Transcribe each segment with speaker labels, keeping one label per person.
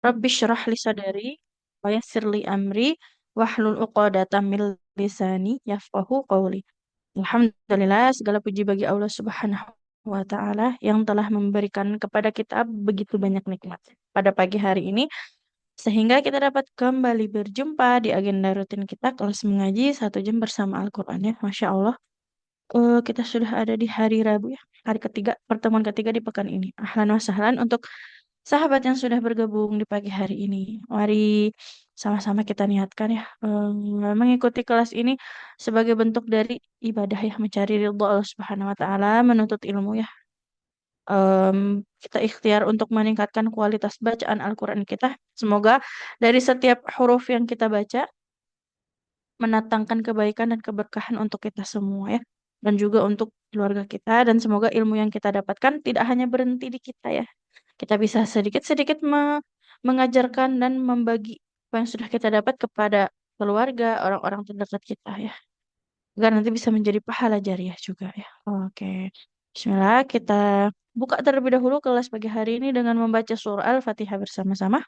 Speaker 1: Rabbi syrah li sadari wa yassir li amri wahlul uqadatam min lisani yafqahu qawli. Alhamdulillah, segala puji bagi Allah Subhanahu wa taala yang telah memberikan kepada kita begitu banyak nikmat pada pagi hari ini sehingga kita dapat kembali berjumpa di agenda rutin kita kelas mengaji 1 jam bersama Al-Qur'an ya. Masya Allah. Kita sudah ada di hari Rabu ya, hari ketiga, pertemuan ketiga di pekan ini. Ahlan wa sahlan untuk sahabat yang sudah bergabung di pagi hari ini. Mari sama-sama kita niatkan ya, mengikuti kelas ini sebagai bentuk dari ibadah ya, mencari ridho Allah Subhanahu wa taala, menuntut ilmu ya. Kita ikhtiar untuk meningkatkan kualitas bacaan Al-Qur'an kita. Semoga dari setiap huruf yang kita baca mendatangkan kebaikan dan keberkahan untuk kita semua ya, dan juga untuk keluarga kita, dan semoga ilmu yang kita dapatkan tidak hanya berhenti di kita ya. Kita bisa sedikit-sedikit mengajarkan dan membagi apa yang sudah kita dapat kepada keluarga, orang-orang terdekat kita ya. Agar nanti bisa menjadi pahala jariah juga ya. Oke. Bismillah, kita buka terlebih dahulu kelas pagi hari ini dengan membaca surah Al-Fatihah bersama-sama.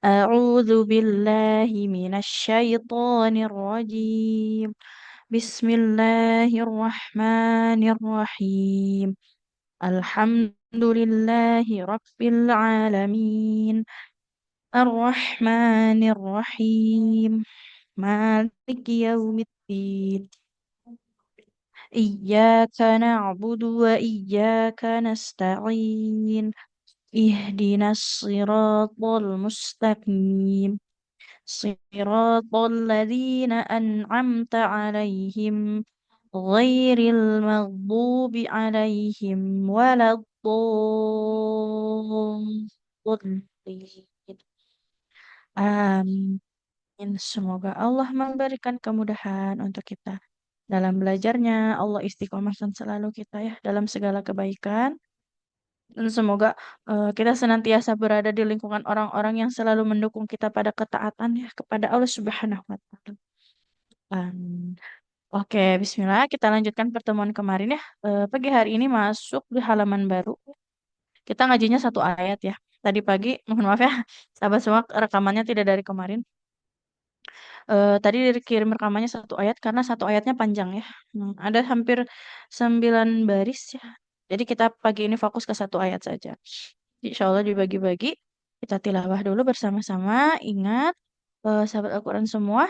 Speaker 1: A'udzu billahi minasyaitonir rajim. Bismillahirrahmanirrahim. Alhamdulillahi Rabbil Alamin. Ar-Rahmanir Rahim. Maliki Yaumiddin. Iyyaka na'budu wa iyyaka nasta'in. Ihdinas siratal mustaqim. Siratal ladzina an'amta 'alaihim ghairil maghdubi 'alaihim waladdallin. Amin. Semoga Allah memberikan kemudahan untuk kita dalam belajarnya. Allah istiqomahkan selalu kita ya dalam segala kebaikan. Dan semoga kita senantiasa berada di lingkungan orang-orang yang selalu mendukung kita pada ketaatan ya kepada Allah Subhanahu wa taala. Amin. Oke, bismillah. Kita lanjutkan pertemuan kemarin ya. Pagi hari ini masuk di halaman baru. Kita ngajinya 1 ayat ya. Tadi pagi, mohon maaf ya, sahabat semua, rekamannya tidak dari kemarin. Tadi dikirim rekamannya 1 ayat karena 1 ayatnya panjang ya. Ada hampir 9 baris ya. Jadi kita pagi ini fokus ke 1 ayat saja. Insya Allah dibagi-bagi. Kita tilawah dulu bersama-sama. Ingat, sahabat Al-Quran semua,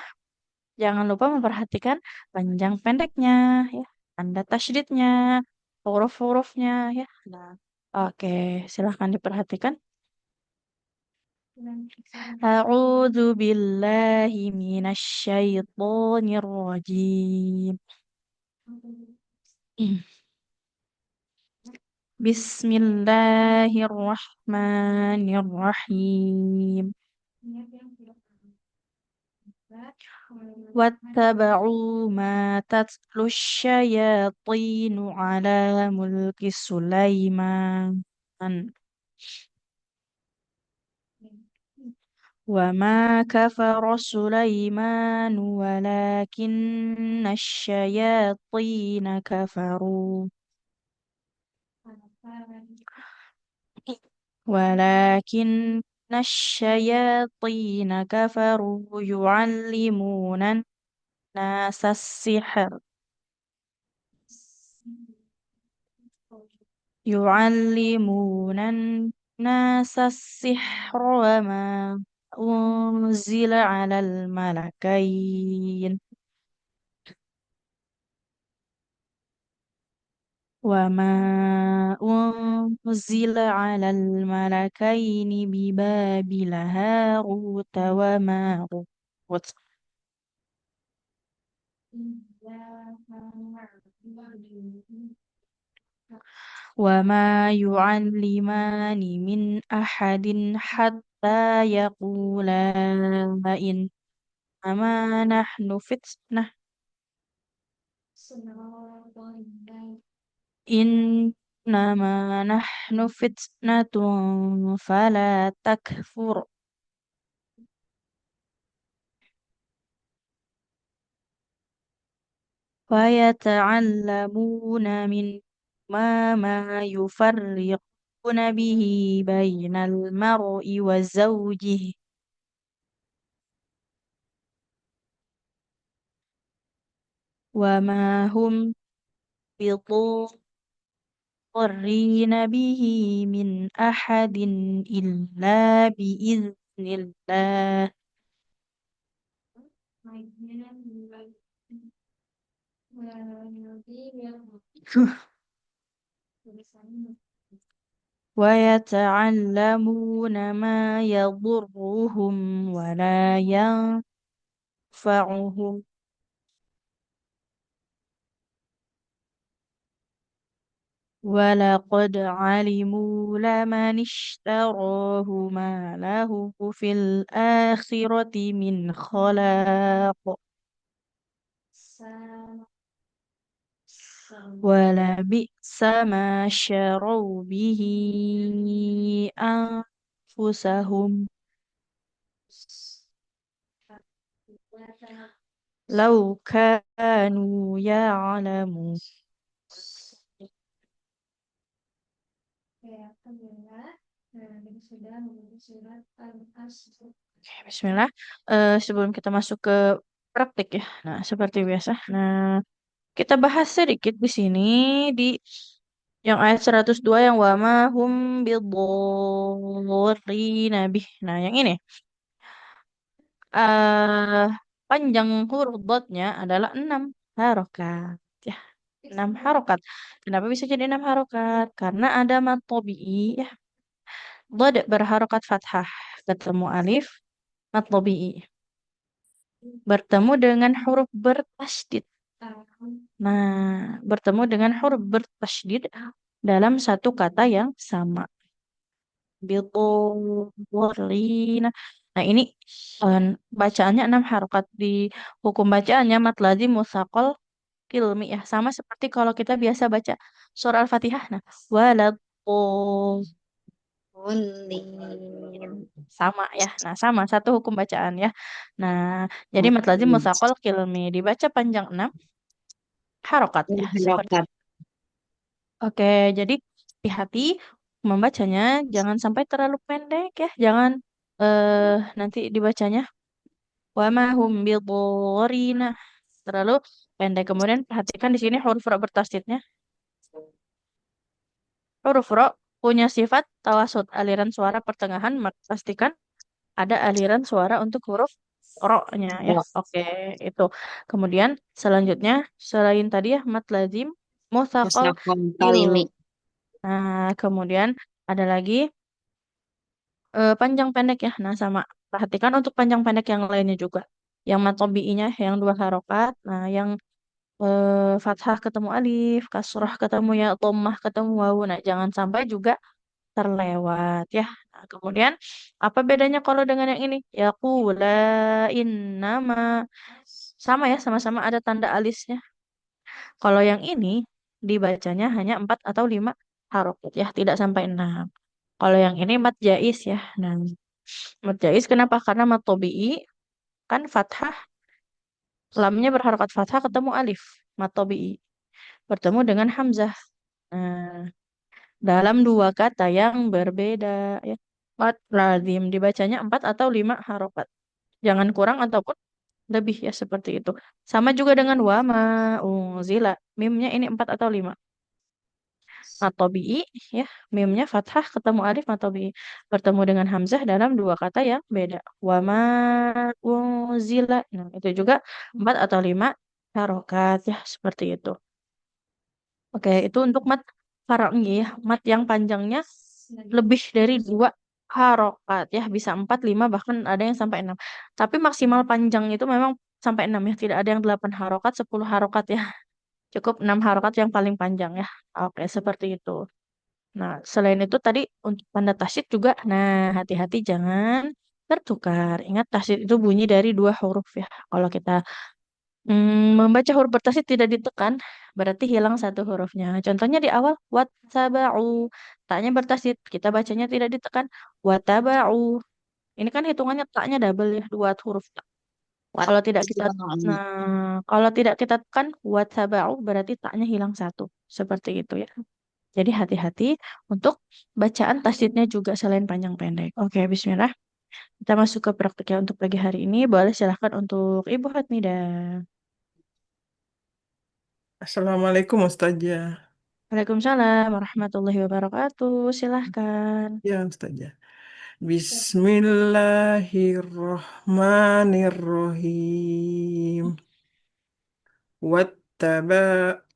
Speaker 1: jangan lupa memperhatikan panjang pendeknya, ya, tanda tasydidnya, huruf-hurufnya, ya. Nah, oke, silahkan diperhatikan. A'udzu billahi minasyaitonir rajim. Bismillahirrahmanirrahim. واتبعوا ما تتلو الشياطين على ملك سليمان وما كفر سليمان ولكن الشياطين كفروا ولكن الشياطين كفروا يعلمون الناس السحر يعلمون الناس السحر وما أنزل على الملكين وما أنزل على الملكين ببابل هاروت وماروت وما يعلمان من أحد حتى يقولا إنما نحن فتنة إنما نحن فتنة فلا تكفر فيتعلمون من ما يفرق به بين المرء وزوجه وما هم بضارين به من أحد إلا بإذن الله ويتعلمون ما يضرهم ولا ينفعهم ولقد علموا لمن اشتراه ما له في الآخرة من خلاق ولبئس ما شروا به أنفسهم لو كانوا يعلمون Bismillah. Sebelum kita masuk ke praktik ya. Nah, seperti biasa. Nah, kita bahas sedikit di sini di yang ayat 102 yang wama hum bidzarrina bih. Nah, yang ini eh panjang huruf dotnya adalah 6 harokat. Ya, 6 harokat. Kenapa bisa jadi 6 harokat? Karena ada mad tabi'i ya. Dod berharokat fathah ketemu alif mad tabi'i. Bertemu dengan huruf bertasydid. Nah, bertemu dengan huruf bertasydid dalam satu kata yang sama. Bidorina. Nah, ini eh, bacaannya 6 harokat di hukum bacaannya mat lazim mutsaqal kilmi ya. Sama seperti kalau kita biasa baca surah Al-Fatihah. Nah, sama ya. Nah, sama satu hukum bacaan ya. Nah, jadi mat lazim mutsaqal kilmi dibaca panjang 6 harokat ya seperti.
Speaker 2: Harokat.
Speaker 1: Oke, jadi hati-hati membacanya jangan sampai terlalu pendek ya. Jangan nanti dibacanya wa ma hum bidharina terlalu pendek. Kemudian perhatikan di sini huruf ra bertasydidnya. Huruf ra punya sifat tawasud, aliran suara pertengahan, maka pastikan ada aliran suara untuk huruf ro-nya ya. Oke, itu. Kemudian selanjutnya selain tadi ya mat lazim mutsaqal
Speaker 2: Musnafon
Speaker 1: il.
Speaker 2: kalimi.
Speaker 1: Nah, kemudian ada lagi panjang pendek ya. Nah, sama perhatikan untuk panjang pendek yang lainnya juga. Yang matobi'inya yang 2 harokat. Nah, yang fathah ketemu alif, kasrah ketemu ya, dhammah ketemu wawu. Nah, jangan sampai juga terlewat ya. Nah, kemudian apa bedanya kalau dengan yang ini? Yaqula innama sama ya, sama-sama ada tanda alisnya. Kalau yang ini dibacanya hanya 4 atau 5 harokat ya, tidak sampai 6. Kalau yang ini mat jais ya. Nah, mat jais kenapa? Karena mat tobi'i kan fathah, lamnya berharokat fathah ketemu alif. Mat tobi'i bertemu dengan hamzah. Nah, dalam dua kata yang berbeda ya. Mat lazim dibacanya 4 atau 5 harokat. Jangan kurang ataupun lebih ya seperti itu. Sama juga dengan wama unzila. Mimnya ini 4 atau 5. Matobi'i ya, mimnya fathah ketemu alif matobi'i bertemu dengan hamzah dalam dua kata yang beda. Wama unzila. Nah, itu juga 4 atau 5 harokat ya seperti itu. Oke, itu untuk mat farangnya ya. Mat yang panjangnya lebih dari 2 harokat ya, bisa 4, 5 bahkan ada yang sampai 6. Tapi maksimal panjang itu memang sampai 6 ya, tidak ada yang 8 harokat, 10 harokat ya. Cukup 6 harokat yang paling panjang ya. Oke, seperti itu. Nah, selain itu tadi untuk tanda tasydid juga, nah hati-hati jangan tertukar. Ingat tasydid itu bunyi dari 2 huruf ya. Kalau kita membaca huruf bertasydid tidak ditekan, berarti hilang satu hurufnya. Contohnya di awal, wattaba'u. Taknya bertasydid, kita bacanya tidak ditekan. Wattaba'u. Ini kan hitungannya taknya double ya, 2 huruf tak.
Speaker 2: Wat.
Speaker 1: Kalau tidak kita, nah, kalau tidak kita tekan, wattaba'u berarti taknya hilang satu. Seperti itu ya. Jadi hati-hati untuk bacaan tasdidnya juga selain panjang pendek. Oke, bismillah. Kita masuk ke praktiknya untuk pagi hari ini. Boleh silahkan untuk Ibu Hatmida.
Speaker 2: Assalamualaikum Ustazah.
Speaker 1: Waalaikumsalam warahmatullahi wabarakatuh. Silahkan.
Speaker 2: Ya Ustazah. Bismillahirrahmanirrahim.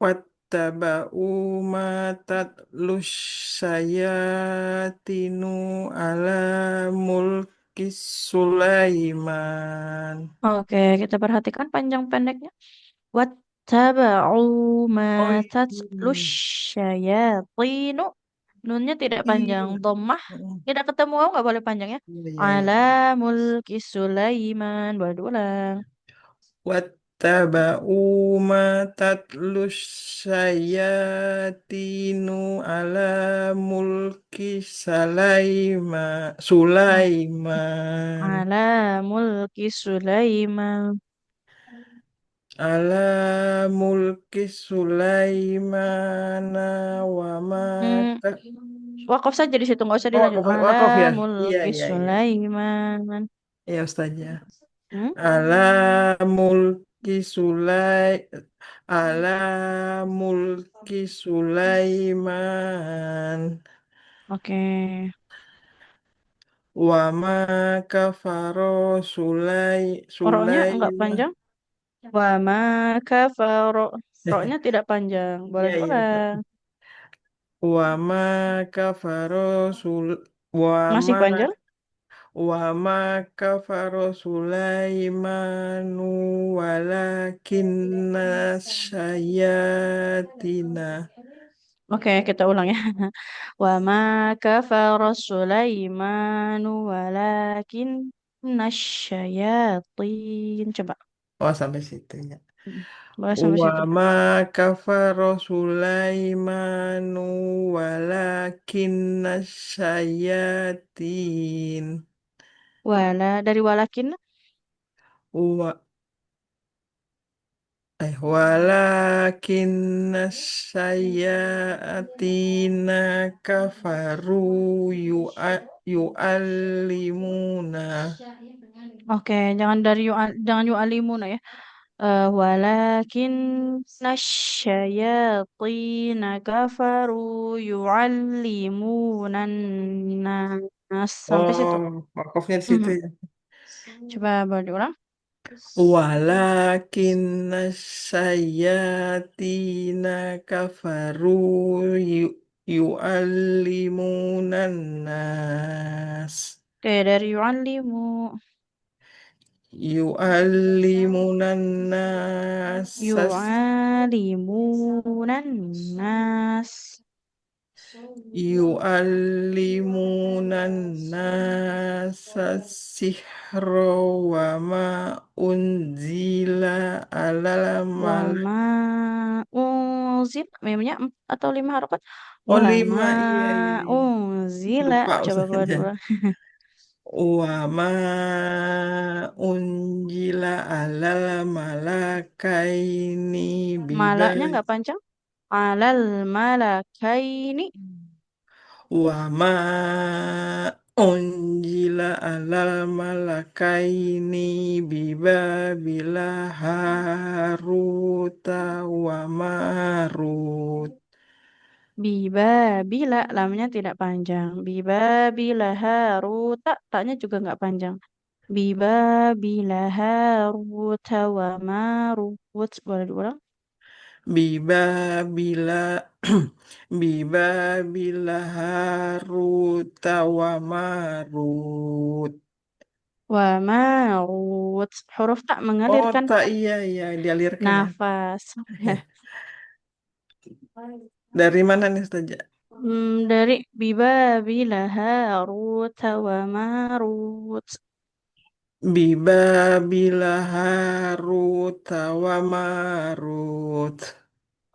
Speaker 2: Wattaba'u ma tatlus sayatinu ala mulki Sulaiman.
Speaker 1: Oke, kita perhatikan panjang pendeknya. Wattaba'u ma
Speaker 2: Oh
Speaker 1: tatlus
Speaker 2: iya.
Speaker 1: syayatinu. Nunnya tidak panjang.
Speaker 2: Iya.
Speaker 1: Dhammah
Speaker 2: Oh,
Speaker 1: tidak ketemu waw, nggak boleh panjang ya.
Speaker 2: iya, iya, iya.
Speaker 1: Ala mulki Sulaiman. Boleh diulang.
Speaker 2: Wattaba'u ma tatlus sayatinu ala mulki
Speaker 1: Hmm.
Speaker 2: Sulaiman
Speaker 1: Ala mulki Sulaiman.
Speaker 2: ala mulki Sulaiman wa ma
Speaker 1: Hmm.
Speaker 2: ta-
Speaker 1: Wakaf saja di situ, nggak usah
Speaker 2: oh
Speaker 1: dilanjut. Ala
Speaker 2: wakaf ya, iya,
Speaker 1: mulki
Speaker 2: iya, iya,
Speaker 1: Sulaiman.
Speaker 2: iya Ustaznya.
Speaker 1: Hmm?
Speaker 2: ala mulki Sulai ala mulki Sulaiman
Speaker 1: Oke.
Speaker 2: wa ma kafaro
Speaker 1: Roknya nggak
Speaker 2: Sulaiman.
Speaker 1: panjang. Wa ma kafaro. Roknya tidak panjang. Boleh
Speaker 2: Iya, iya.
Speaker 1: diulang.
Speaker 2: Wa ma kafaro sul wa
Speaker 1: Masih
Speaker 2: ma
Speaker 1: panjang?
Speaker 2: wa ma kafaro Sulaimanu walakinna syayatina.
Speaker 1: Oke, kita ulang ya. Wa ma kafara Sulaimanu walakin nasyayatin. Coba.
Speaker 2: Oh, sampai situ ya.
Speaker 1: Boleh sampai
Speaker 2: Wa
Speaker 1: situ.
Speaker 2: ma kafaro Sulaimanu walakinna syayatin.
Speaker 1: Dari walakin.
Speaker 2: Wa walakin sayyatina kafaru yu'allimuna.
Speaker 1: Oke, jangan dari jangan yu'alimuna ya. Walakin nasyayatin kafaru yu'allimunan nas. Sampai situ.
Speaker 2: Oh, wakafnya di situ
Speaker 1: Mhm.
Speaker 2: ya.
Speaker 1: Coba boleh diulang.
Speaker 2: Walakin sayyatina kafaru yu'allimunan nas.
Speaker 1: Oke, dari yu'allimu.
Speaker 2: Yu'allimunan nas.
Speaker 1: Yu'alimunan nas.
Speaker 2: Yu'allimunan nasa sihra wa ma unzila alal malak.
Speaker 1: Wama unzil. Memangnya 4 atau 5 harakat?
Speaker 2: Oh,
Speaker 1: Wama
Speaker 2: 5, iya, iya, iya.
Speaker 1: unzila.
Speaker 2: Lupa
Speaker 1: Coba boleh
Speaker 2: usahanya.
Speaker 1: diulang.
Speaker 2: Wa ma unzila alal malakaini
Speaker 1: Malaknya
Speaker 2: bibad.
Speaker 1: nggak panjang. Alal malakaini.
Speaker 2: Wa ma unjila alal malakaini bibabila haruta wa marut.
Speaker 1: Biba bila lamnya tidak panjang. Biba bila haruta taknya juga nggak panjang. Biba bila haruta wa marut. Boleh diulang?
Speaker 2: Bibabila bibabila haruta wa marut.
Speaker 1: Wa marut. Huruf tak
Speaker 2: Oh,
Speaker 1: mengalirkan
Speaker 2: tak, iya, iya, dialirkan ya.
Speaker 1: nafas.
Speaker 2: Dari mana nih Ustaz?
Speaker 1: Dari biba bila harut wa marut.
Speaker 2: Bibabila haruta wa marut.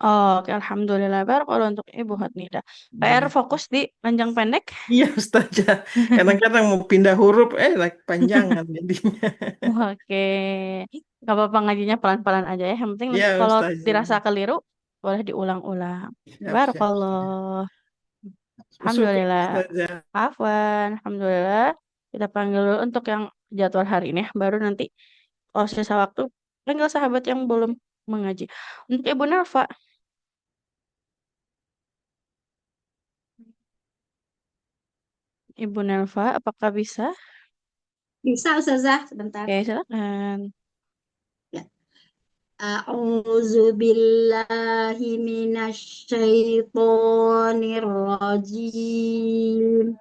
Speaker 1: Oke, alhamdulillah. Baru kalau untuk Ibu Hatnida. PR
Speaker 2: Iya,
Speaker 1: fokus di panjang pendek.
Speaker 2: iya Ustazah. Kadang-kadang mau pindah huruf, like panjangan jadinya.
Speaker 1: Oke. Gak apa-apa ngajinya pelan-pelan aja ya. Yang penting
Speaker 2: Iya
Speaker 1: kalau
Speaker 2: Ustazah.
Speaker 1: dirasa keliru, boleh diulang-ulang.
Speaker 2: Siap, siap, siap.
Speaker 1: Barakallah.
Speaker 2: Syukur,
Speaker 1: Alhamdulillah.
Speaker 2: Ustazah.
Speaker 1: Afwan, Alhamdulillah. Kita panggil dulu untuk yang jadwal hari ini, ya. Baru nanti kalau sisa waktu, panggil sahabat yang belum mengaji. Untuk Ibu Nafa, Ibu Nelva, apakah bisa?
Speaker 3: Bisa Ustazah, sebentar.
Speaker 1: Oke, silakan.
Speaker 3: Ya. A'udzu billahi minasyaitonir rajim.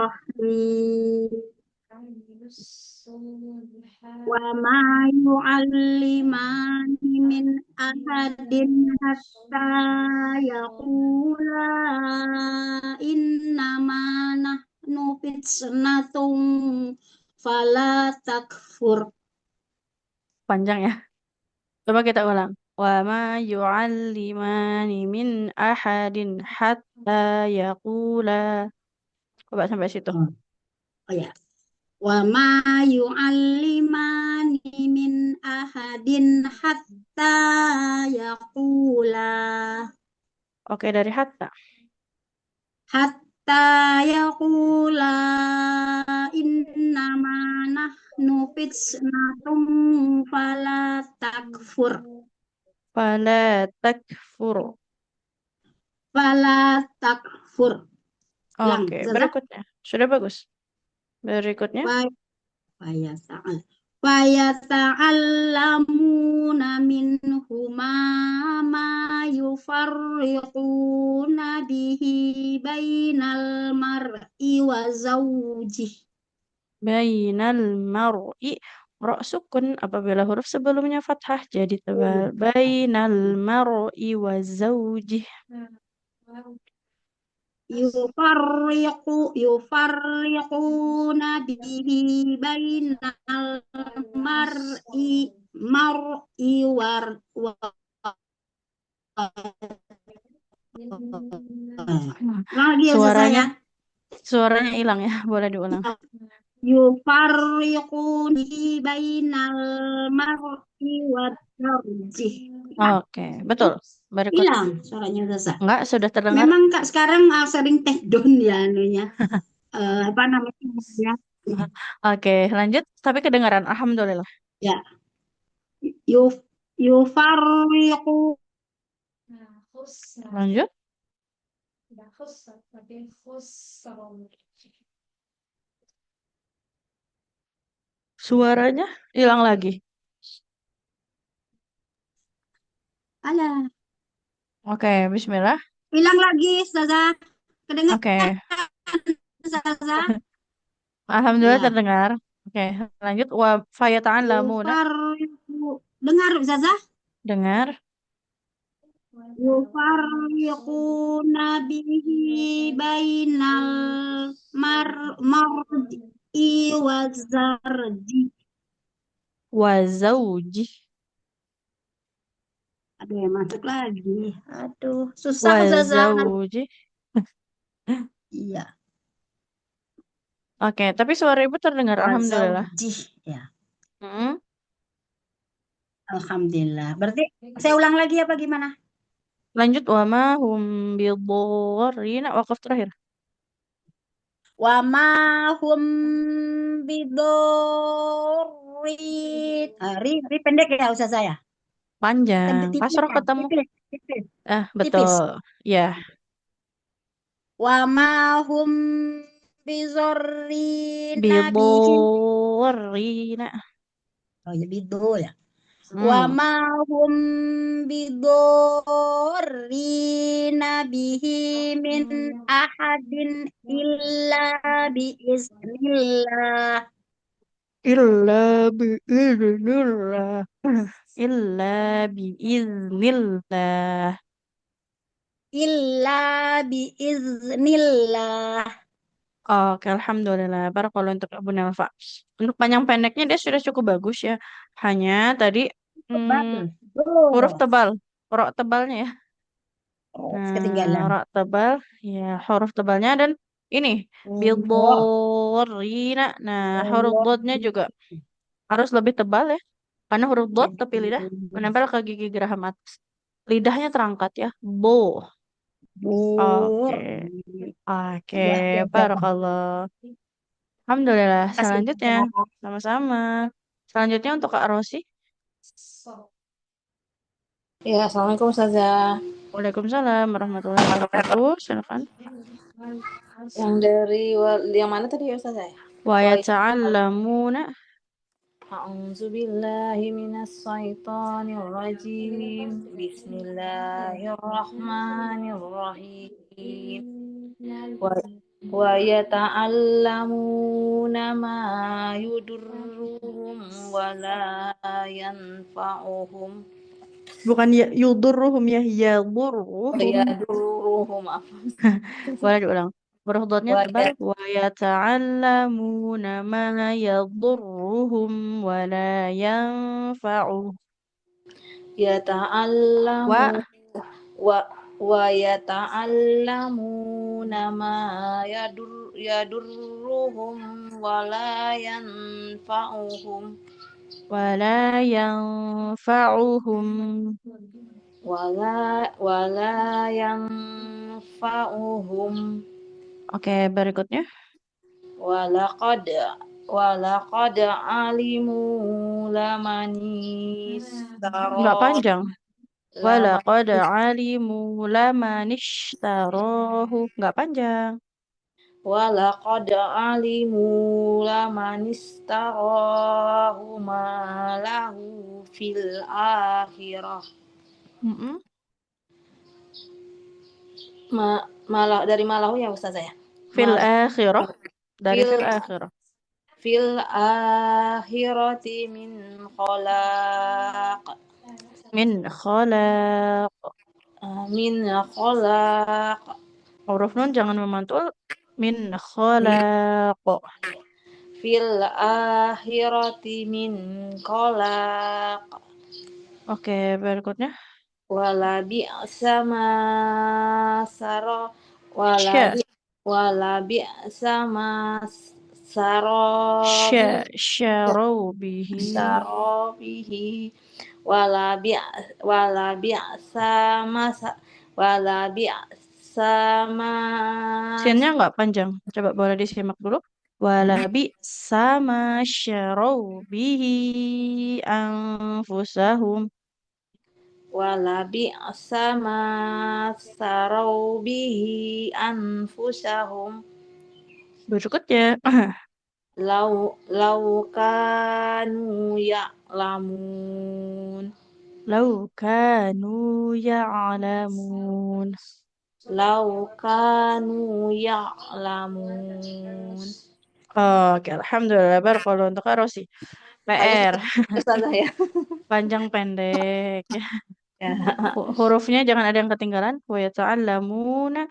Speaker 3: Bismillahirrahmanirrahim. Wa ma yu'allimani min ahadin hatta yaqula innama nahnu fitnatun fala takfur.
Speaker 1: Panjang ya. Coba kita ulang. Wa ma yu'allimani min ahadin hatta yaqula. Coba sampai situ.
Speaker 3: Oh ya. Wa ma yu'allimani min ahadin hatta yaqula
Speaker 1: Oke, dari hatta.
Speaker 3: hatta yaqula innama nahnu fitnatum fala takfur.
Speaker 1: Fala takfuru.
Speaker 3: Fala takfur. Ulang,
Speaker 1: Oke,
Speaker 3: Zaza.
Speaker 1: berikutnya. Sudah bagus. Berikutnya.
Speaker 3: Fayata'allamuna minhuma ma yufarriquna bihi bainal mar'i wa zawjih.
Speaker 1: Bainal mar'i. Ro sukun apabila huruf sebelumnya fathah jadi tebal. Bainal mar'i wa zawjih.
Speaker 3: Yufarriquna bihi bainal mar'i wa lagi ya
Speaker 1: Suaranya,
Speaker 3: saya.
Speaker 1: suaranya hilang ya. Boleh diulang.
Speaker 3: Yufarriquna bihi bainal mar'i wa zawjih.
Speaker 1: Oke, betul. Berikut.
Speaker 3: Hilang suaranya Zaza.
Speaker 1: Enggak, sudah terdengar.
Speaker 3: Memang Kak sekarang sering take down ya anunya. Apa namanya ya?
Speaker 1: Oke, lanjut. Tapi kedengaran. Alhamdulillah.
Speaker 3: Ya. Yuf yufarriqu
Speaker 1: Lanjut. Suaranya hilang lagi.
Speaker 3: Alah,
Speaker 1: Oke, bismillah.
Speaker 3: hilang lagi Zaza. Kedengaran
Speaker 1: Oke.
Speaker 3: Zaza?
Speaker 1: Alhamdulillah
Speaker 3: Ya.
Speaker 1: terdengar. Oke, lanjut. Wa fayata'allamuna.
Speaker 3: Yufarriqu. Dengar Zaza?
Speaker 1: Dengar.
Speaker 3: Yufarriquna bihi bainal mar'i wa zarji.
Speaker 1: Wa zawjih.
Speaker 3: Aduh, yang masuk lagi. Aduh, susah
Speaker 1: Wa
Speaker 3: Zaza.
Speaker 1: zawjih.
Speaker 3: Iya,
Speaker 1: Oke, tapi suara ibu terdengar.
Speaker 3: wa
Speaker 1: Alhamdulillah.
Speaker 3: zawji. Ya,
Speaker 1: Hmm.
Speaker 3: alhamdulillah. Berarti saya ulang lagi apa gimana?
Speaker 1: Lanjut. Wa ma hum bidorrina. Wakaf terakhir.
Speaker 3: Wa ma hum bidorin. Ri pendek ya usaha saya.
Speaker 1: Panjang.
Speaker 3: Tipis
Speaker 1: Kasroh
Speaker 3: ya,
Speaker 1: ketemu.
Speaker 3: tipis, tipis, tipis.
Speaker 1: Betul. Ya.
Speaker 3: Wa ma hum bizorrina bihim.
Speaker 1: Bidorrina.
Speaker 3: Oh ya bido ya. Wa
Speaker 1: Hmm.
Speaker 3: ma hum bidorrina bihi min ahadin illa biiznillah.
Speaker 1: Illa biiznillah. Illa biiznillah.
Speaker 3: Illa biiznillah.
Speaker 1: Oke, alhamdulillah. Barakallahu untuk Abu Nelfa. Untuk panjang pendeknya dia sudah cukup bagus ya. Hanya tadi
Speaker 3: Bagus.
Speaker 1: huruf
Speaker 3: Oh,
Speaker 1: tebal, rok tebalnya ya. Nah,
Speaker 3: ketinggalan.
Speaker 1: rok tebal, ya huruf tebalnya dan ini
Speaker 3: Oh,
Speaker 1: bidorina. Nah, huruf dotnya juga Harus lebih tebal ya. Karena huruf dot tapi lidah menempel ke gigi geraham atas. Lidahnya terangkat ya. Bo.
Speaker 3: Bur.
Speaker 1: Oke. Oke.
Speaker 3: Ya, ya, ya.
Speaker 1: Barakallah. Alhamdulillah.
Speaker 3: Kasih.
Speaker 1: Selanjutnya. Sama-sama. Selanjutnya untuk Kak Rosi.
Speaker 4: Ya, Assalamualaikum Ustazah.
Speaker 1: Waalaikumsalam warahmatullahi wabarakatuh. Silakan.
Speaker 4: Yang dari yang mana tadi ya Ustazah?
Speaker 1: Wa
Speaker 4: Wa
Speaker 1: yata'allamuna.
Speaker 4: A'udzu billahi minas syaitonir rajim. Bismillahirrahmanirrahim. Wa wa yata'allamuna ma yudurruhum wa la yanfa'uhum
Speaker 1: Bukan ya, yudurruhum ya.
Speaker 4: wa
Speaker 1: Yadurruhum.
Speaker 4: yadurruhum
Speaker 1: Boleh diulang. Huruf dotnya
Speaker 4: wa
Speaker 1: tebal. Wa yata'allamuna ma yadurruhum wa la yanfa'uhum.
Speaker 4: yata'allamu
Speaker 1: Wa
Speaker 4: wa wa yata'allamuna ma yadurruhum wa la yanfa'uhum
Speaker 1: ولا ينفعهم.
Speaker 4: wa la yanfa'uhum
Speaker 1: Oke, berikutnya.
Speaker 4: wa laqad alimu
Speaker 1: Nggak
Speaker 4: lamanishtaro
Speaker 1: panjang.
Speaker 4: lama
Speaker 1: Walaqad alimu laman ishtarahu. Nggak panjang.
Speaker 4: Walaqad alimu lamanistarahu malahu fil akhirah.
Speaker 1: Mm-mm.
Speaker 4: Malah dari malahu ya Ustaz saya.
Speaker 1: Fil
Speaker 4: Mal
Speaker 1: akhirah. Dari
Speaker 4: fil
Speaker 1: fil akhirah.
Speaker 4: fil akhirati min khalaq
Speaker 1: Min khalaq.
Speaker 4: min khalaq
Speaker 1: Huruf nun jangan memantul. Min khalaq.
Speaker 4: fil akhirati min khalaq
Speaker 1: Oke, berikutnya.
Speaker 4: wala bi'sa ma saro wala
Speaker 1: Sya.
Speaker 4: bi wala bi'sa ma saro
Speaker 1: Syarau bihi.
Speaker 4: saro bihi wala bi'sa ma wala bi'sa ma
Speaker 1: Sinnya nggak panjang. Coba boleh disimak dulu. Walabi sama syarau bihi anfusahum.
Speaker 4: wala bi'sa ma saro bihi anfusahum
Speaker 1: Berikutnya.
Speaker 4: lau kanu ya'lamun
Speaker 1: Lau kanu ya'lamun.
Speaker 4: lau kanu ya'lamun
Speaker 1: Oke, alhamdulillah. Barakallahu untuk Kak Rosi.
Speaker 4: saya
Speaker 1: PR.
Speaker 4: Ustazah ya.
Speaker 1: Panjang pendek. Ya.
Speaker 4: Ya.
Speaker 1: Hurufnya jangan ada yang ketinggalan. Wa yata'allamuna.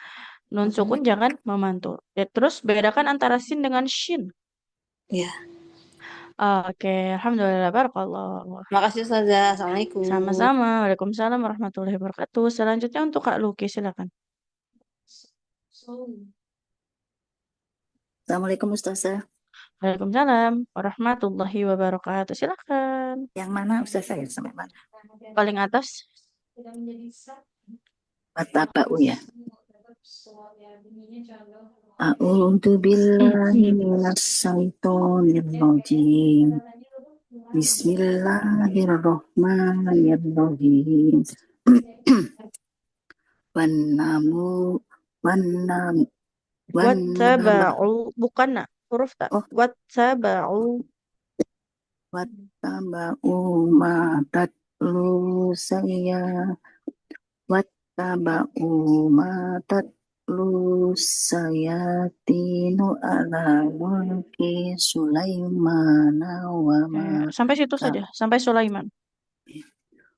Speaker 1: Nun sukun jangan memantul. Ya, terus bedakan antara sin dengan shin.
Speaker 4: Ya.
Speaker 1: Oke, alhamdulillah. Barakallah.
Speaker 4: Makasih Ustazah. Assalamualaikum.
Speaker 1: Sama-sama. Waalaikumsalam warahmatullahi wabarakatuh. Selanjutnya untuk Kak Luki, silakan.
Speaker 5: Assalamualaikum Ustazah.
Speaker 1: Waalaikumsalam warahmatullahi wabarakatuh. Silakan.
Speaker 5: Yang mana Ustazah ya? Sampai mana?
Speaker 1: Paling atas.
Speaker 5: Wataba'u ya. A'udzu billahi minas syaitonir rajim. Bismillahirrahmanirrahim. Wanamu wanam wanama
Speaker 1: Wattaba'u. Bukan nak. Huruf tak.
Speaker 5: oh
Speaker 1: Wattaba'u.
Speaker 5: wattaba'u ma tatlu saya wattaba'u ma tatlu sayatinu ala mulki Sulaiman wa ma
Speaker 1: Sampai situ saja. Sampai Sulaiman.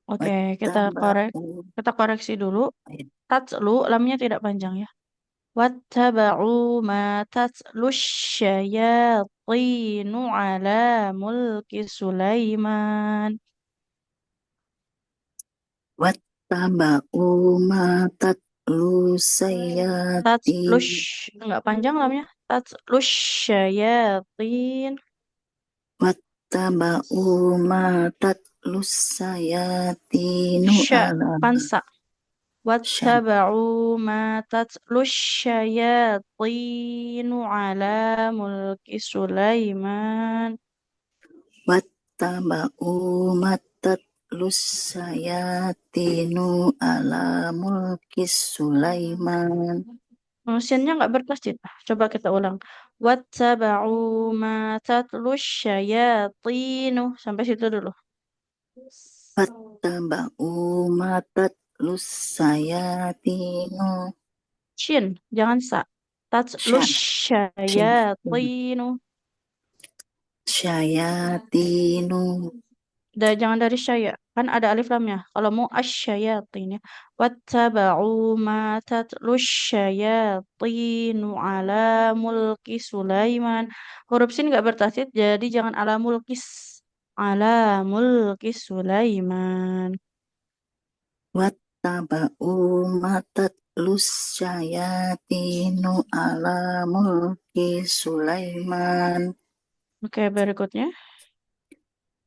Speaker 1: Oke,
Speaker 5: wattaba'u
Speaker 1: kita koreksi dulu. Tatslu, lamnya tidak panjang ya. Wattaba'u ma tatlu syayatinu ala mulki Sulaiman.
Speaker 5: wattaba'u ma tatlu sayatin
Speaker 1: Tatlush, nggak panjang lamnya. Tatlush syayatin.
Speaker 5: Wattaba'u ma tatlus sayatinu
Speaker 1: Sya,
Speaker 5: ala
Speaker 1: pansa.
Speaker 5: sya.
Speaker 1: واتبعوا ما تتلو الشياطين على ملك سليمان
Speaker 5: Wattaba'u ma tatlus sayatinu ala mulki Sulaiman.
Speaker 1: Mesinnya nggak bertasjid. Coba kita ulang. Wattaba'u ma tatlu syayatinu. Sampai situ dulu.
Speaker 5: Wattaba'u ma tatlus sayatinu
Speaker 1: Shin, jangan sa. Tatlu
Speaker 5: sya-
Speaker 1: syayatinu.
Speaker 5: syayatinu
Speaker 1: Jangan dari syaya. Kan ada alif lamnya. Kalau mau asyayatin ya. Wattaba'u ma tatlu syayatinu ala mulki Sulaiman. Huruf sin nggak bertasjid, jadi jangan ala mulkis. Ala mulki Sulaiman.
Speaker 5: wattaba'u ma tatlus syayatinu ala mulki Sulaiman
Speaker 1: Oke, berikutnya.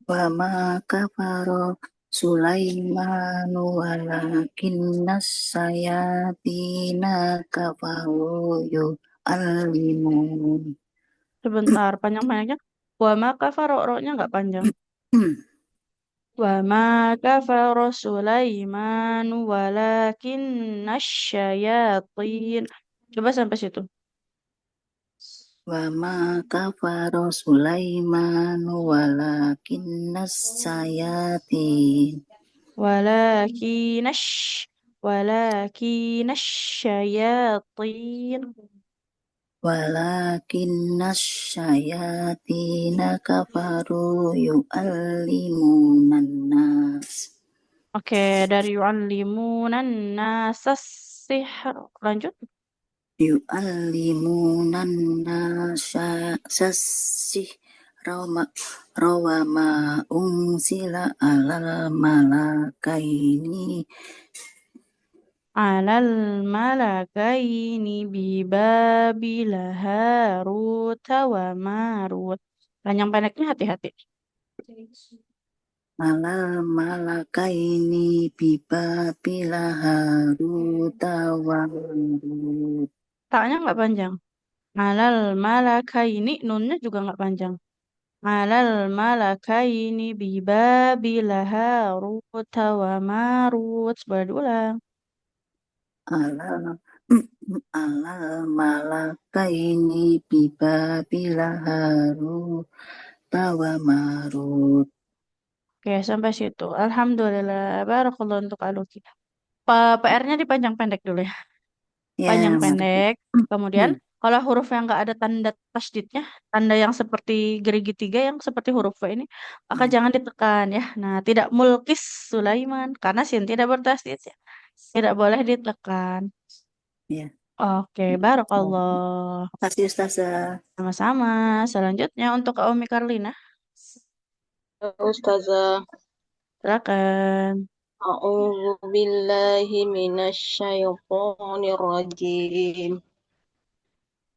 Speaker 5: wa ma kafaro Sulaimanu walakinnas sayatina kafaru yu'allimun.
Speaker 1: Sebentar, panjang-panjangnya. Wa ma kafara, ro-nya nggak panjang. Wa ma kafara Sulaiman walakinna syayatin. Coba sampai situ.
Speaker 5: Wa ma kafaro Sulaiman walakinnas sayatin
Speaker 1: Walakinnash walakinnash syayatin.
Speaker 5: walakinnas sayatina kafaru yu'allimunan nas
Speaker 1: Oke, dari yu'allimunan nasas sihr. Lanjut.
Speaker 5: yu'allimunan nasa sasih rawama unsila alal malakaini
Speaker 1: Alal malakaini bibabil Harut wa Marut. Panjang pendeknya hati-hati.
Speaker 5: alal malakaini bibabila haruta wa marut.
Speaker 1: Taknya nggak panjang. Alal malakaini nunnya juga nggak panjang. Alal malakaini bibabil Harut wa Marut. Boleh diulang.
Speaker 5: alal alal malakaini bibabila haruta wa marut.
Speaker 1: Oke, sampai situ. Alhamdulillah. Barakallah untuk Aluki. PR-nya dipanjang pendek dulu ya. Panjang
Speaker 5: Ya,
Speaker 1: pendek. Kemudian kalau huruf yang nggak ada tanda tasdidnya, tanda yang seperti gerigi tiga yang seperti huruf V ini, maka jangan ditekan ya. Nah, tidak mulkis Sulaiman karena sin tidak bertasdid ya. Tidak boleh ditekan.
Speaker 5: ya.
Speaker 1: Oke, barakallah.
Speaker 5: Makasih Ustazah.
Speaker 1: Sama-sama. Selanjutnya untuk Kak Umi Karlina,
Speaker 4: Ustazah,
Speaker 1: silakan.
Speaker 4: a'udzu billahi minasyaitonir rajim.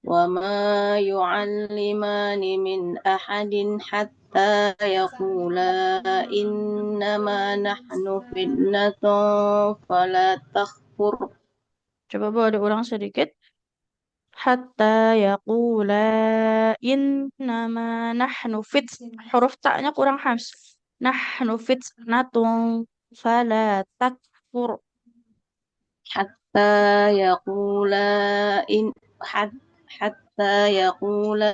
Speaker 4: Wa ma yu'allimani min ahadin hatta yaqula innama nahnu fitnatun fala takfur.
Speaker 1: Coba boleh diulang sedikit. Hatta yaqula innama nahnu fit. Huruf taknya kurang hams. Nahnu fitnatun fala takfur.
Speaker 4: Hatta yaqula in hat, hatta yaqula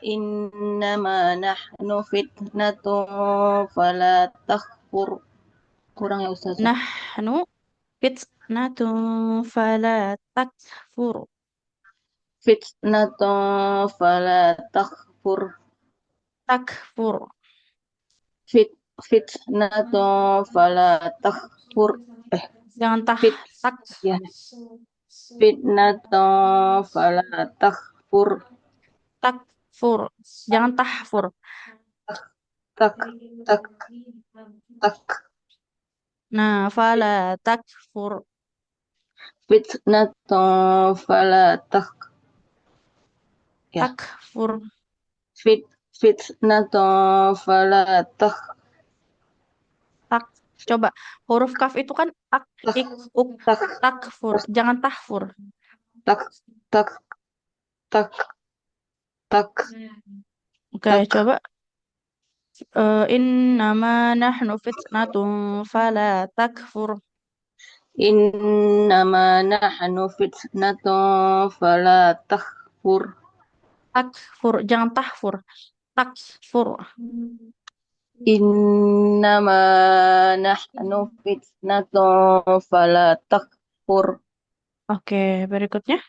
Speaker 4: innama nahnu fitnatun fala takfur. Kurang ya Ustazah.
Speaker 1: Nahnu fitnatun fala takfur.
Speaker 4: Fitnatun fala takfur.
Speaker 1: Takfur.
Speaker 4: Fit fitnatun fala takfur.
Speaker 1: Jangan
Speaker 4: Fit
Speaker 1: tak.
Speaker 4: ya. Fitnatun fala takfur.
Speaker 1: Takfur. Jangan tahfur.
Speaker 4: Tak tak tak.
Speaker 1: Nah, fala takfur.
Speaker 4: Fitnatun fala tak ya.
Speaker 1: Takfur.
Speaker 4: Fit fitnatan fala
Speaker 1: Tak. Coba. Huruf kaf itu kan ak,
Speaker 4: tak
Speaker 1: ik, uk,
Speaker 4: tak
Speaker 1: takfur. Jangan tahfur.
Speaker 4: tak tak tak tak
Speaker 1: Oke,
Speaker 4: tak
Speaker 1: coba. Innama nahnu fitnatun fala takfur.
Speaker 4: innama nahnu fitnatan fala takfur.
Speaker 1: Takfur. Jangan tahfur. Takfur.
Speaker 4: Innama nahnu fitnatan fala takfur.
Speaker 1: Oke, berikutnya.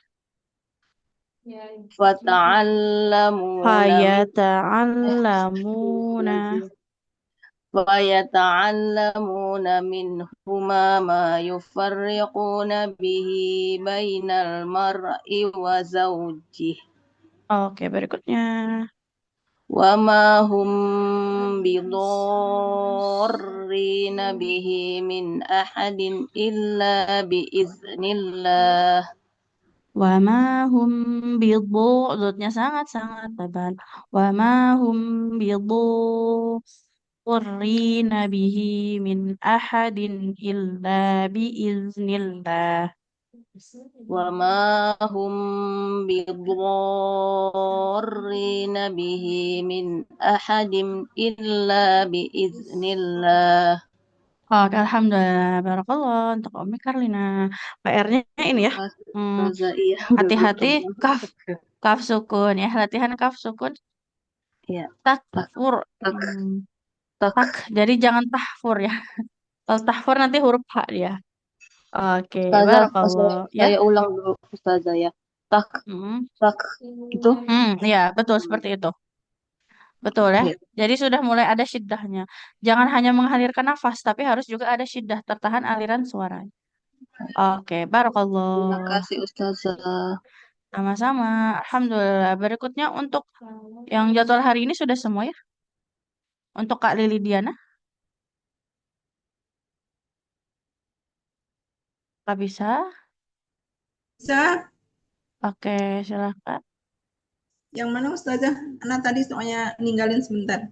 Speaker 4: Fata'allamuna min
Speaker 1: Fayata'allamuna.
Speaker 4: ويتعلمون منهما ما يفرقون به بين المرء وزوجه
Speaker 1: Oke, berikutnya.
Speaker 4: وما هم بضارين به من أحد إلا بإذن الله
Speaker 1: Wa ma hum bidhu. Dotnya sangat-sangat tebal. Wa ma hum bidhu. Qurrina bihi min ahadin illa biiznillah.
Speaker 4: وما هم بضارين به من أحد إلا بإذن الله.
Speaker 1: Oke, alhamdulillah. Barakallah untuk Umi Karlina. PR-nya ini ya. Hmm,
Speaker 4: Ustazah, iya,
Speaker 1: hati-hati
Speaker 4: betul.
Speaker 1: kaf kaf sukun ya. Latihan kaf sukun
Speaker 4: Iya, tak,
Speaker 1: takfur.
Speaker 4: tak,
Speaker 1: Tak.
Speaker 4: tak.
Speaker 1: Jadi jangan tahfur ya. Kalau tahfur nanti huruf H dia. Oke,
Speaker 4: Ustazah,
Speaker 1: barakallah ya.
Speaker 4: saya ulang dulu, Ustazah ya. Tak,
Speaker 1: Hmm,
Speaker 4: tak, itu.
Speaker 1: ya betul seperti itu. Betul ya.
Speaker 4: Iya.
Speaker 1: Jadi sudah mulai ada syiddahnya. Jangan hanya mengalirkan nafas, tapi harus juga ada syiddah tertahan aliran suara. Oke,
Speaker 4: Terima
Speaker 1: barakallah.
Speaker 4: kasih, Ustazah.
Speaker 1: Sama-sama. Alhamdulillah. Berikutnya untuk yang jadwal hari ini sudah semua ya. Untuk Kak Lili Diana, Kak bisa?
Speaker 3: Bisa?
Speaker 1: Oke, silakan.
Speaker 3: Yang mana Ustazah? Anak tadi soalnya ninggalin sebentar.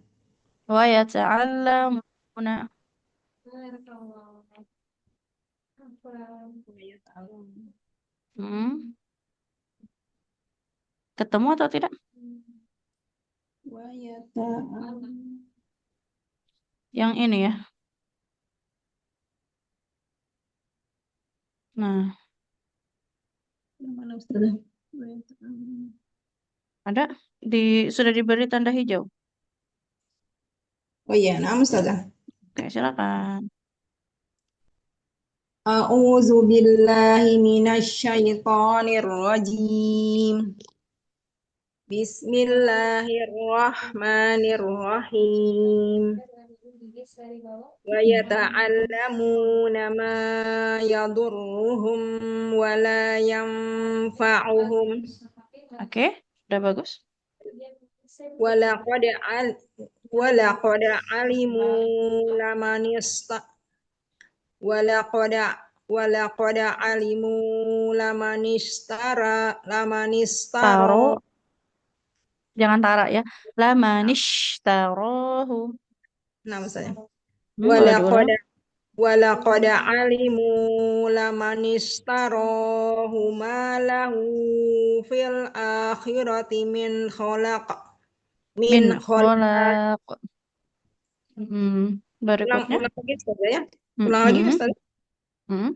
Speaker 1: Wa yata'allamuna. Hmm, ketemu atau tidak? Yang ini ya. Nah,
Speaker 3: Yang mana Ustazah?
Speaker 1: ada sudah diberi tanda hijau.
Speaker 3: Oh iya, nama Ustazah.
Speaker 1: Oke, silakan.
Speaker 3: A'udzu billahi minasyaitonir rajim. Bismillahirrahmanirrahim. Wa yata'allamuna ma yadurruhum wa la yanfa'uhum.
Speaker 1: Oke, udah bagus.
Speaker 3: Wa laqad alimu lamanista wa laqad alimu lamanistara.
Speaker 1: Taro, jangan tara ya. Lamanish tarohu.
Speaker 3: Nama saya.
Speaker 1: Boleh diulang.
Speaker 3: Walaqad alimu lamanistarahu ma lahu fil akhirati min khalaq.
Speaker 1: Min
Speaker 3: Min khalaq.
Speaker 1: kholaq.
Speaker 3: Ulang
Speaker 1: Berikutnya.
Speaker 3: lagi Ustaz ya.
Speaker 1: Hmm,
Speaker 3: Ulang lagi
Speaker 1: hmm,
Speaker 3: Ustaz.
Speaker 1: hmm.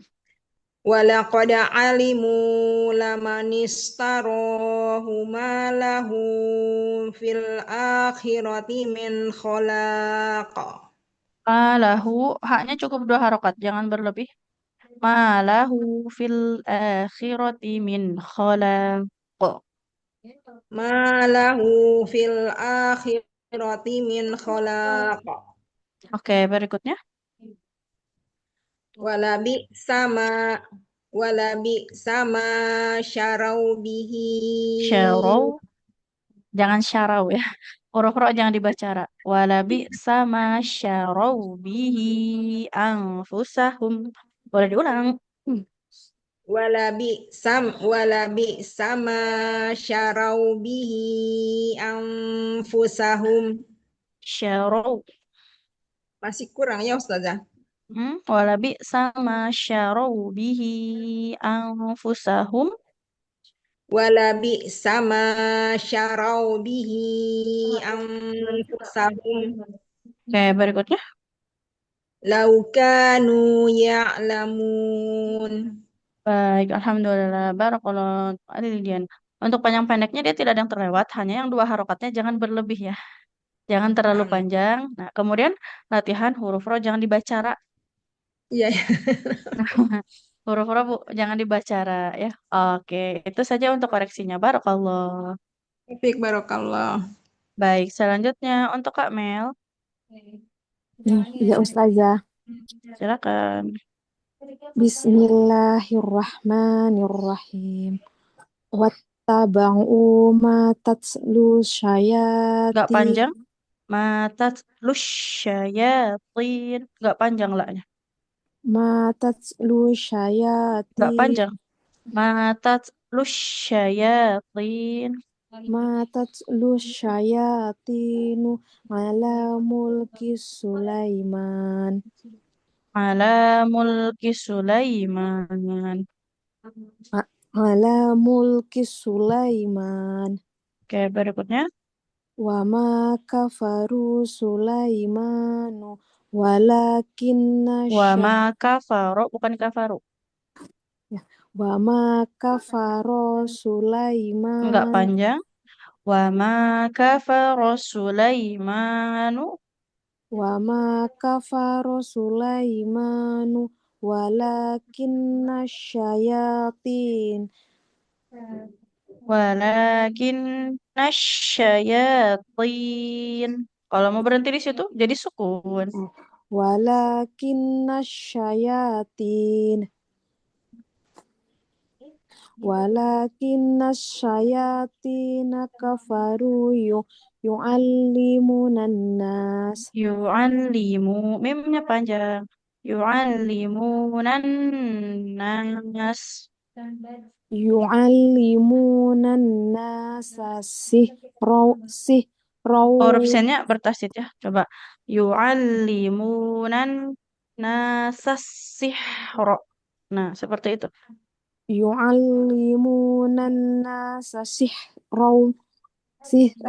Speaker 3: Walaqad alimu lamanistarahu ma lahu fil akhirati min khalaq.
Speaker 1: Malahu, haknya cukup 2 harokat, jangan berlebih. Malahu fil akhirati min kholaq.
Speaker 3: Ma lahu fil akhirati min khalaq.
Speaker 1: Oke, berikutnya.
Speaker 3: Wala bi sama syarau bihi.
Speaker 1: Syarau, jangan syarau ya. Huruf ro jangan dibaca ra. Walabi sama syarau bihi anfusahum. Boleh diulang. Hmm.
Speaker 6: wala bi sama syarau bihi anfusahum.
Speaker 1: Syarau.
Speaker 6: Masih kurang ya Ustazah.
Speaker 1: Walabi sama syarau bihi anfusahum.
Speaker 6: Wala bi sama syarau bihi anfusahum.
Speaker 1: Oke, berikutnya.
Speaker 6: Laukanu ya'lamun.
Speaker 1: Baik, alhamdulillah. Barakallah. Alilian. Untuk panjang pendeknya dia tidak ada yang terlewat, hanya yang dua harokatnya jangan berlebih ya. Jangan terlalu
Speaker 6: Naam.
Speaker 1: panjang. Nah, kemudian latihan huruf ro jangan dibacara.
Speaker 6: Iya, ya.
Speaker 1: Huruf ro Bu, jangan dibacara ya. Oke, itu saja untuk koreksinya. Barakallah.
Speaker 6: Fiik barokallah.
Speaker 1: Baik, selanjutnya untuk Kak Mel,
Speaker 4: Ya, Ustazah.
Speaker 1: silakan.
Speaker 4: Bismillahirrahmanirrahim. Wattaba'u ma tatlu
Speaker 1: Gak
Speaker 4: syayati
Speaker 1: panjang. Mata lusyayatin. Gak panjang lahnya.
Speaker 4: ma tatlu syayati
Speaker 1: Gak panjang. Mata lusyayatin.
Speaker 4: ma tatlu syayatinu ala mulki Sulaiman
Speaker 1: Ala mulki Sulaiman.
Speaker 4: A- ala mulki Sulaiman
Speaker 1: Oke, berikutnya.
Speaker 4: wa ma kafaru Sulaimanu walakinna
Speaker 1: Wa ma kafaro, bukan kafaro.
Speaker 4: wa ma kafaro
Speaker 1: Enggak
Speaker 4: Sulaiman
Speaker 1: panjang. Wa ma kafaro Sulaimanu.
Speaker 4: wa ma kafaro Sulaimanu walakinna syayatin
Speaker 1: Walakin nasyayatin. Kalau mau berhenti di situ, jadi sukun.
Speaker 4: walakinna syayatin kafaru yu'allimunan nas
Speaker 1: Yu'allimu, mimnya panjang. Yu'allimunan nas.
Speaker 4: yu'allimunan nasa sihraw
Speaker 1: Huruf sennya bertasit ya. Coba. Yu'allimunan nasas sihro. Nah, seperti itu.
Speaker 4: yu'allimunan nasa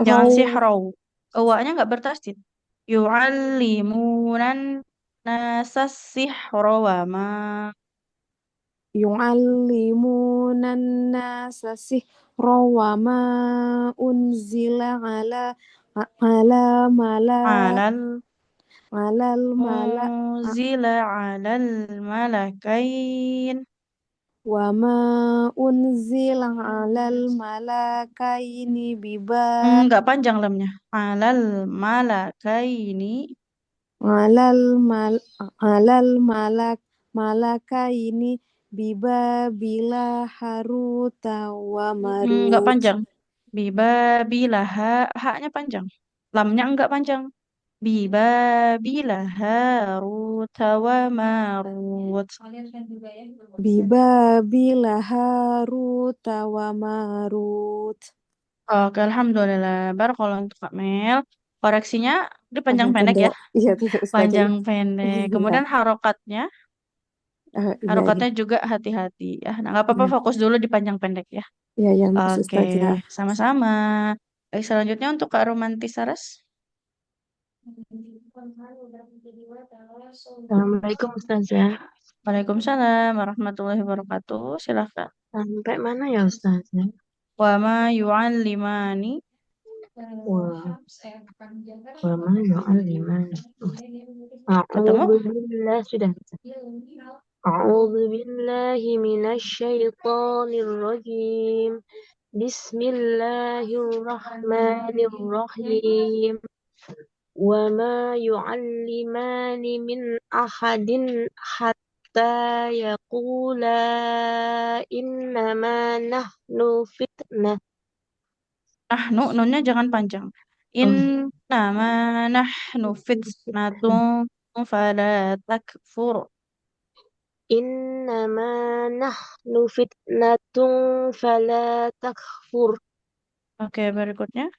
Speaker 1: Jangan
Speaker 4: sihraw
Speaker 1: sihro. Nya nggak bertasit. Yu'allimunan nasas sihro wa ma.
Speaker 4: yu'allimunan nasa sihraw wa ma unzila ala mala
Speaker 1: Alal
Speaker 4: alal mala
Speaker 1: unzila alal malakain.
Speaker 4: wa ma unzila alal malakaini
Speaker 1: Nggak panjang lamnya. Alal malakaini.
Speaker 4: alal mal alal malakaini bibabila haruta wa
Speaker 1: Nggak
Speaker 4: marut
Speaker 1: panjang. Bibabilaha. Haknya panjang. Lamnya nggak panjang. Bibabilaha rutawa marut.
Speaker 4: bibabila haruta wa marut.
Speaker 1: Oke, alhamdulillah. Baru kalau untuk Kak Mel, koreksinya di panjang
Speaker 4: Panjang
Speaker 1: pendek ya.
Speaker 4: pendek. Iya, tidak Ustazah.
Speaker 1: Panjang pendek.
Speaker 4: Iya.
Speaker 1: Kemudian harokatnya,
Speaker 4: Iya, iya.
Speaker 1: juga hati-hati ya. Nah, nggak apa-apa
Speaker 4: Iya,
Speaker 1: fokus dulu di panjang pendek ya.
Speaker 4: iya, iya, makasih
Speaker 1: Oke,
Speaker 4: Ustazah.
Speaker 1: sama-sama. Baik, selanjutnya untuk Kak Romanti Saras.
Speaker 7: Assalamualaikum Ustazah.
Speaker 1: Waalaikumsalam warahmatullahi wabarakatuh. Silahkan.
Speaker 7: Sampai mana ya Ustazah?
Speaker 1: Wa ma yu'allimani.
Speaker 7: Wah, wa ma yu'allimani.
Speaker 1: Ketemu?
Speaker 7: A'udzu billah sudah. A'udzu billahi minasyaitonir rajim. Bismillahirrahmanirrahim. Wa ma yu'allimani min ahadin hatta yaqula innama nahnu fitnah.
Speaker 1: Nunnya jangan panjang.
Speaker 7: Oh,
Speaker 1: Innama nahnu fitnatun fala takfur.
Speaker 7: Innama nahnu fitnatun fala takfur.
Speaker 1: Oke, berikutnya.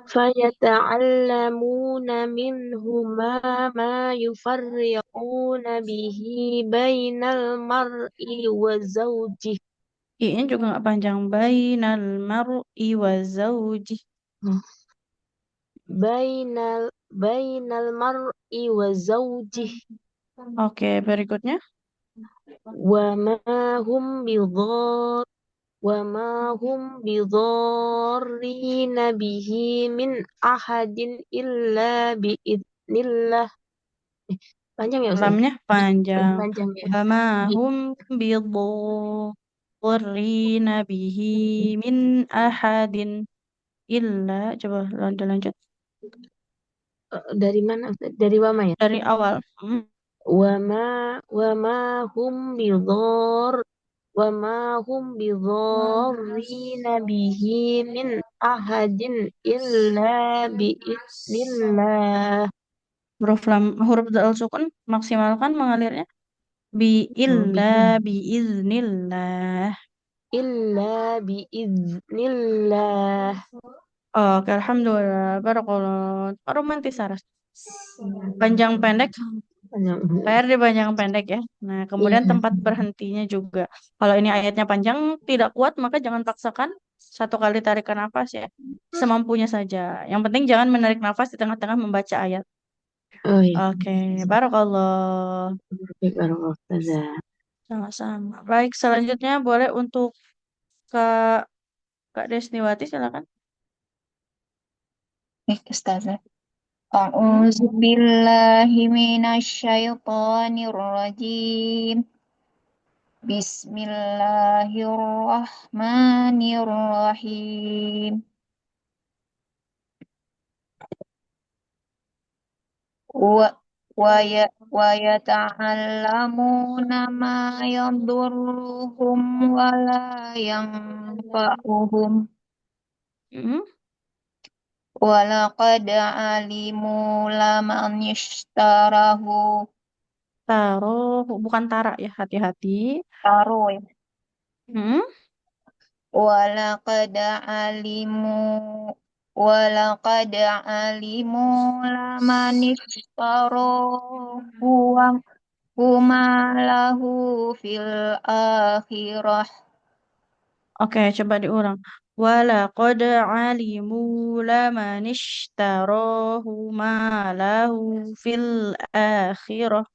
Speaker 7: فيتعلمون منهما ما يفرقون به بين المرء وزوجه.
Speaker 1: I-nya juga nggak panjang. Bainal mar'i wa zawji.
Speaker 7: Bainal mar'i wa zawjih.
Speaker 1: Oke, berikutnya.
Speaker 7: وما هم بضار وما هم بضارين به من أحد إلا بإذن الله. Panjang ya Ustaz?
Speaker 1: Lamnya panjang.
Speaker 7: Panjang ya.
Speaker 1: Wa ma hum bidzarrina bihi min ahadin illa. Coba lanjut.
Speaker 7: Dari mana Ustaz? Dari wama ya?
Speaker 1: Dari awal.
Speaker 7: Wama hum bidhar wama hum bidharrina bihi min ahadin illa biiznillah.
Speaker 1: Huruf dal sukun maksimalkan mengalirnya. Biiznillah.
Speaker 7: Illa biiznillah.
Speaker 1: Oke, alhamdulillah. Barakallah. Romantis Saras. Panjang pendek,
Speaker 7: Panjang.
Speaker 1: PR di panjang pendek ya. Nah, kemudian
Speaker 7: Iya.
Speaker 1: tempat berhentinya juga. Kalau ini ayatnya panjang, tidak kuat, maka jangan paksakan satu kali tarikan nafas ya. Semampunya saja. Yang penting jangan menarik nafas di tengah-tengah membaca ayat.
Speaker 7: Oh iya.
Speaker 1: Oke, barakallah.
Speaker 7: Baik, barakallahu Ustazah.
Speaker 1: Sama-sama. Baik, selanjutnya boleh untuk Kak Kak Desniwati silakan.
Speaker 5: Baik, Ustazah. A'udzu billahi minasyaitonir rajim. Bismillahirrahmanirrahim. Wa wa yata'allamuna ma yadurruhum wa la yanfa'uhum.
Speaker 1: Hmm?
Speaker 5: Wa laqad alimu laman ishtarahu.
Speaker 1: Taruh, bukan tarak ya, hati-hati.
Speaker 5: Taruh ya.
Speaker 1: Hmm?
Speaker 5: Walaqad alimu walaqad alimu laman ishtarahu wa huma lahu fil akhirah.
Speaker 1: Oke, coba diulang. Walaqad alimu laman ishtarahu ma lahu fil akhirah.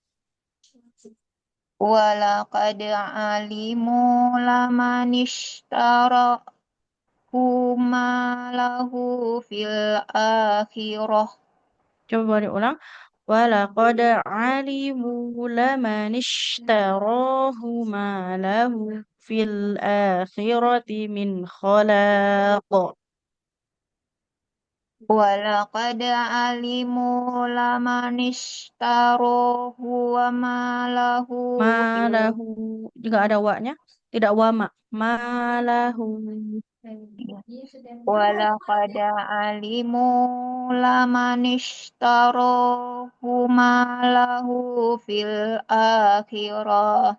Speaker 5: Walaqad alimu laman ishtarahu ma lahu fil akhirah.
Speaker 1: Coba diulang. Walaqad alimu laman ishtarahu ma lahu fil akhirati min khalaq.
Speaker 5: Walaqad alimu laman ishtarohu wa ma lahu
Speaker 1: Malahu juga ada wa-nya, tidak wama. Malahu.
Speaker 5: Walaqad alimu laman ishtarohu ma lahu fil akhirah.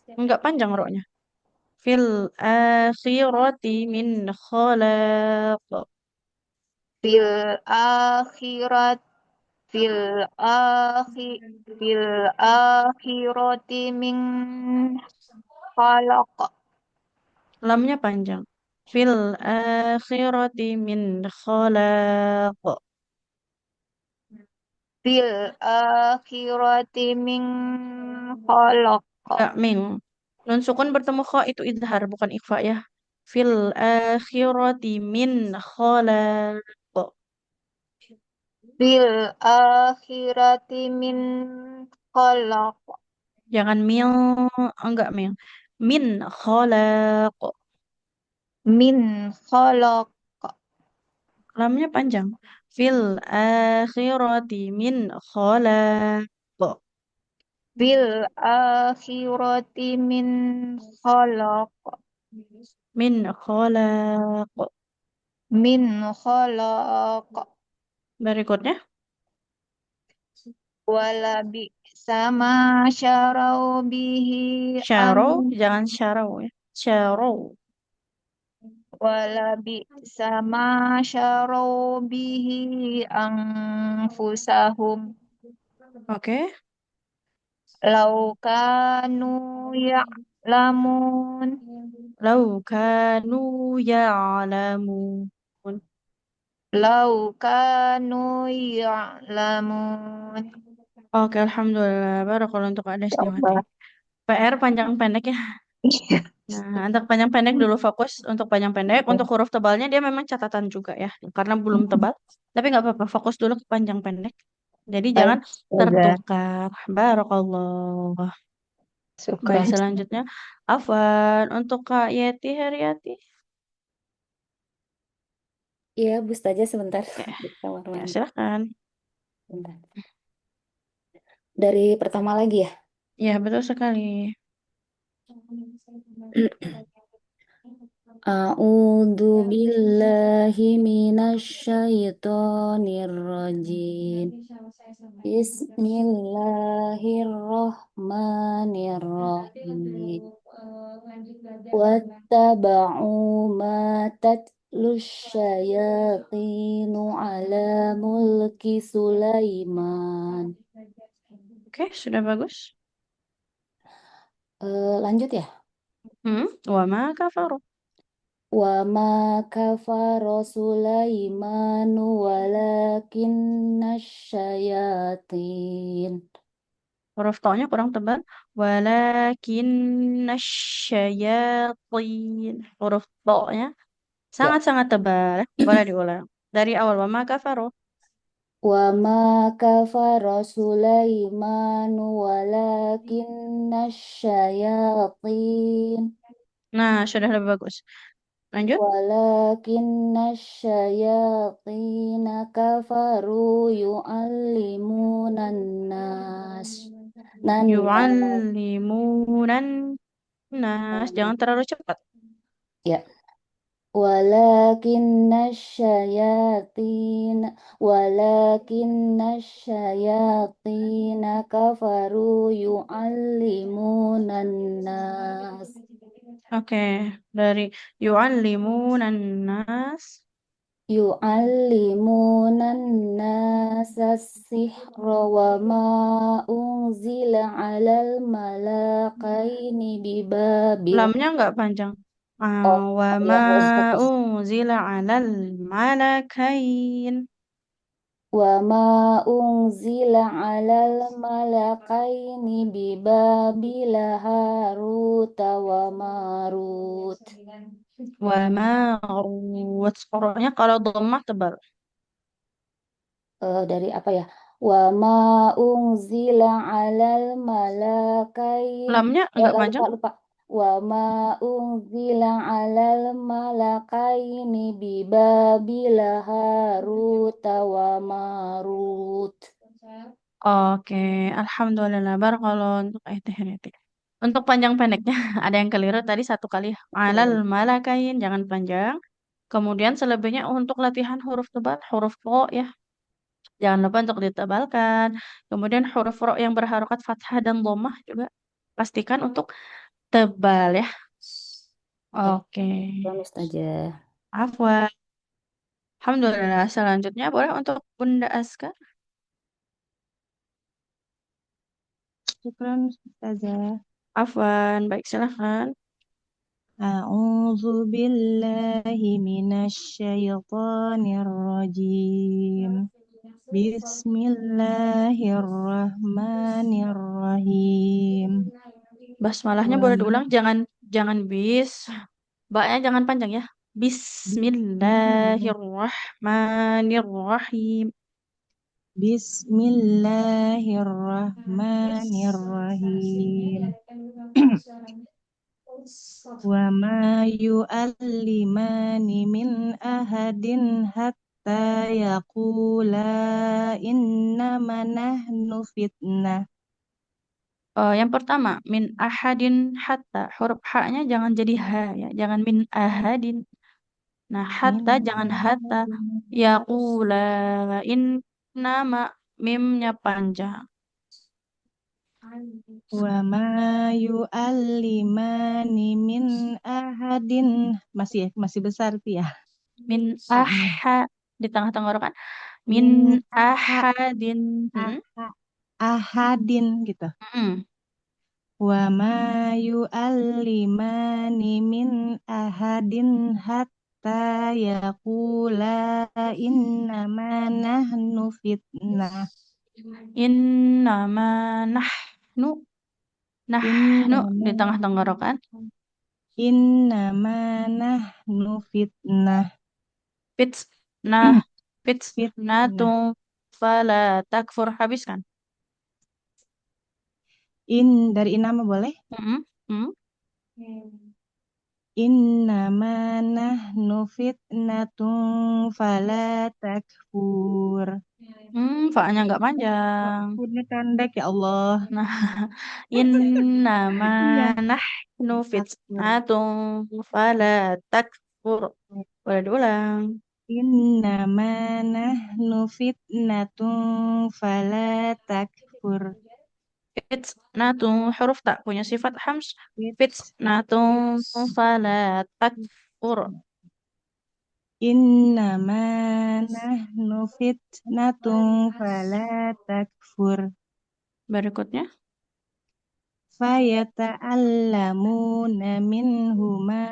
Speaker 1: Enggak panjang roknya. Fil akhirati min khalaq.
Speaker 5: Fil akhirat fil akhirati min khalaq.
Speaker 1: Lamnya panjang. Fil akhirati min khalaq.
Speaker 5: Fil akhirati min khalaq.
Speaker 1: Enggak min. Nun sukun bertemu kha itu idhar bukan ikhfa ya. Fil akhirati min khalaq.
Speaker 5: Fil akhirati min khalaq.
Speaker 1: Jangan mil, enggak mil. Min khalaq.
Speaker 5: Min khalaq.
Speaker 1: Lamnya panjang. Fil akhirati min khalaq.
Speaker 5: Fil akhirati min khalaq.
Speaker 1: Min khalaq.
Speaker 5: Min khalaq.
Speaker 1: Berikutnya.
Speaker 5: Wala bi sama syarau bihi
Speaker 1: Syarau, jangan syarau ya. Syarau.
Speaker 5: wala bi sama syarau bihi anfusahum
Speaker 1: Oke.
Speaker 5: lau kanu ya'lamun
Speaker 1: Lau kanu ya'lamun.
Speaker 5: lau kanu ya'lamun.
Speaker 1: Oke, alhamdulillah. Barakallah untuk ada
Speaker 5: Ya
Speaker 1: nih mati.
Speaker 5: Allah.
Speaker 1: PR panjang pendek ya. Nah, untuk panjang pendek dulu fokus untuk panjang pendek. Untuk huruf tebalnya dia memang catatan juga ya, karena belum tebal. Tapi nggak apa-apa, fokus dulu ke panjang pendek. Jadi
Speaker 5: Baik,
Speaker 1: jangan
Speaker 5: Ustazah.
Speaker 1: tertukar. Barakallah. Baik,
Speaker 5: Syukran.
Speaker 1: selanjutnya. Afwan, untuk Kak Yeti Heriati.
Speaker 4: Iya, Bu Staja sebentar
Speaker 1: Oke,
Speaker 4: di kamar
Speaker 1: ya,
Speaker 4: mandi.
Speaker 1: silakan.
Speaker 4: Bentar. Dari pertama lagi ya.
Speaker 1: Ya, betul sekali.
Speaker 4: A'udzu billahi minasyaitonir rajim. Bismillahirrahmanirrahim. Wattaba'u ma tatlu syayatinu ala mulki Sulaiman.
Speaker 1: Oke, sudah bagus.
Speaker 4: Lanjut ya.
Speaker 1: Wa ma kafaru.
Speaker 4: Wa ma kafara Sulaimanu walakinna syayatin.
Speaker 1: Huruf to-nya kurang tebal. Walakinna syayatin. Huruf to-nya
Speaker 4: Ya.
Speaker 1: sangat-sangat tebal. Boleh diulang. Dari awal. Wa ma kafaru.
Speaker 4: Wa ma kafara Sulaimanu walakinna syayatin.
Speaker 1: Nah, sudah lebih bagus. Lanjut.
Speaker 4: Walakinna syayatin kafaru yu'allimunan nas.
Speaker 1: Yu'allimunan nas. Jangan terlalu cepat.
Speaker 4: Ya. Walakinna syayatin kafaru yu'allimunan nas.
Speaker 1: Oke. Dari yu'allimunan nas.
Speaker 4: Yu'allimunan nasa sihra wa ma unzila alal malakaini bibabil.
Speaker 1: Lamnya nggak panjang.
Speaker 4: Oh,
Speaker 1: Wa
Speaker 4: ya,
Speaker 1: ma unzila alal malakain.
Speaker 4: wa ma unzila alal malakaini bibabil Haruta wa Marut.
Speaker 1: Wa marut. Suaranya kalau dhammah tebal.
Speaker 4: Dari apa ya? Wa ma unzila alal malakain.
Speaker 1: Lamnya nggak panjang.
Speaker 4: Lupa. Wa ma unzila alal malakaini bibabil Haruta wa Marut.
Speaker 1: Oke, alhamdulillah. Barakallahu untuk ayat. Untuk panjang pendeknya ada yang keliru tadi satu kali. Alal malakain jangan panjang. Kemudian selebihnya untuk latihan huruf tebal, huruf ro ya. Jangan lupa untuk ditebalkan. Kemudian huruf ro yang berharokat fathah dan dhammah juga pastikan untuk tebal ya. Oke.
Speaker 4: Promise aja.
Speaker 1: Afwan. Alhamdulillah. Selanjutnya boleh untuk Bunda Aska. Syukran Ustazah. Afwan, baik silakan.
Speaker 8: A'udzu billahi minasyaitonir rajim. Bismillahirrahmanirrahim.
Speaker 1: Basmalahnya boleh diulang, jangan bis. Baknya jangan panjang ya. Bismillahirrahmanirrahim.
Speaker 8: Bismillahirrahmanirrahim. Wa ma yu'allimani min ahadin hatta yaqula innama nahnu fitnah.
Speaker 1: Yang pertama, min ahadin hatta. Huruf ha-nya jangan jadi ha ya. Jangan min ahadin. Nah, hatta jangan hatta. Yaqula innama mimnya panjang.
Speaker 8: Wa ma yu'allimani min ahadin. Masih besar tuh ya.
Speaker 1: Min di tengah tenggorokan. Min
Speaker 8: Min
Speaker 1: ahadin.
Speaker 8: ahadin gitu. Wa ma yu'allimani min ahadin hatta yaqula innama nahnu fitnah.
Speaker 1: Innama nahnu di tengah tenggorokan.
Speaker 8: Innama nahnu fitnah.
Speaker 1: Fitnatun fala takfur, habiskan.
Speaker 8: Dari inama boleh? Innama nahnu fitnatun fala takfur.
Speaker 1: Fa-nya nggak panjang.
Speaker 8: Udah pendek ya Allah.
Speaker 1: Nah, innama
Speaker 8: Iya.
Speaker 1: nahnu fitnatun fala takfur. Boleh diulang.
Speaker 8: Innama nahnu fitnatun fala takfur.
Speaker 1: Fitnatun huruf tak punya sifat hams. Fitnatun fala takfur.
Speaker 8: Innama nahnu fitnatun fala takfur.
Speaker 1: Berikutnya.
Speaker 8: Fayata'allamuna minhuma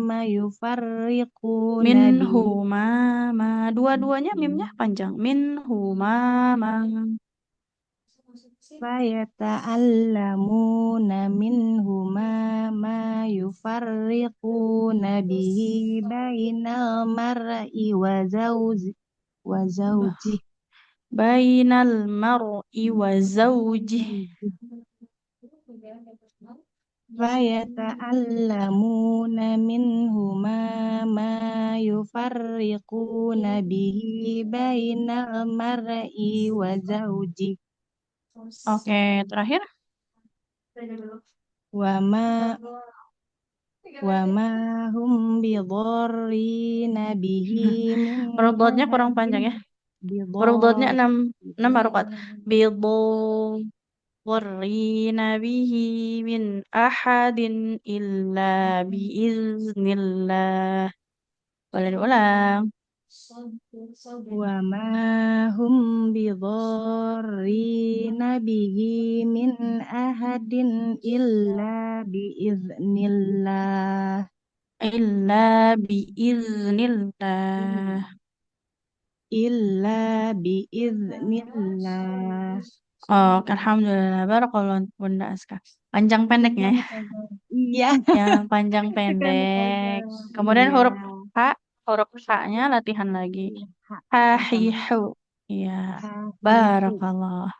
Speaker 8: ma yufarriquna
Speaker 1: Minhuma ma. Dua-duanya mimnya panjang. Minhuma ma.
Speaker 8: Fayata'allamuna minhuma ma yufarriquna bihi bainal mar'i wa zawjih.
Speaker 1: Bainal mar'i wa zawjih.
Speaker 8: Fayata'allamuna minhuma ma yufarriquna bihi bainal mar'i wa zawjih.
Speaker 1: Oke, terakhir.
Speaker 8: Wa ma hum bidharrina bihi min
Speaker 1: Huruf dotnya kurang panjang ya. Huruf dotnya 6 harokat. Bidharrina bihi min ahadin illa biiznillah. Boleh diulang.
Speaker 8: Wa ma hum bidharrina bihi min ahadin illa biiznillah.
Speaker 1: Illa biiznillah.
Speaker 8: Illa biiznillah.
Speaker 1: Oke, alhamdulillah. Barakallah Bunda Aska. Panjang pendeknya ya.
Speaker 8: Iya.
Speaker 1: Ya, panjang pendek. Kemudian huruf H-nya latihan lagi. Hahihu. Iya. Barakallah.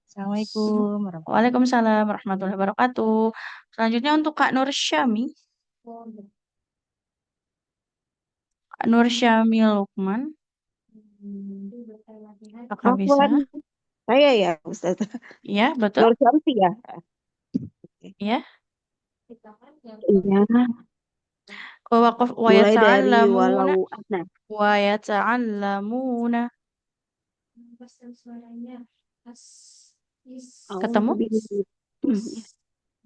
Speaker 8: Assalamualaikum warahmatullahi
Speaker 1: Waalaikumsalam warahmatullahi wabarakatuh. Selanjutnya untuk Kak Nur Syami. Kak Nur Syami Lukman. Apakah bisa?
Speaker 9: Afwan, saya ya Ustaz.
Speaker 1: Iya, betul.
Speaker 9: Nur Syamsi ya.
Speaker 1: Iya.
Speaker 9: Iya.
Speaker 1: Waqaf wa
Speaker 9: Mulai dari
Speaker 1: yata'allamuna
Speaker 9: walau adna.
Speaker 1: wa yata'allamuna. Ketemu?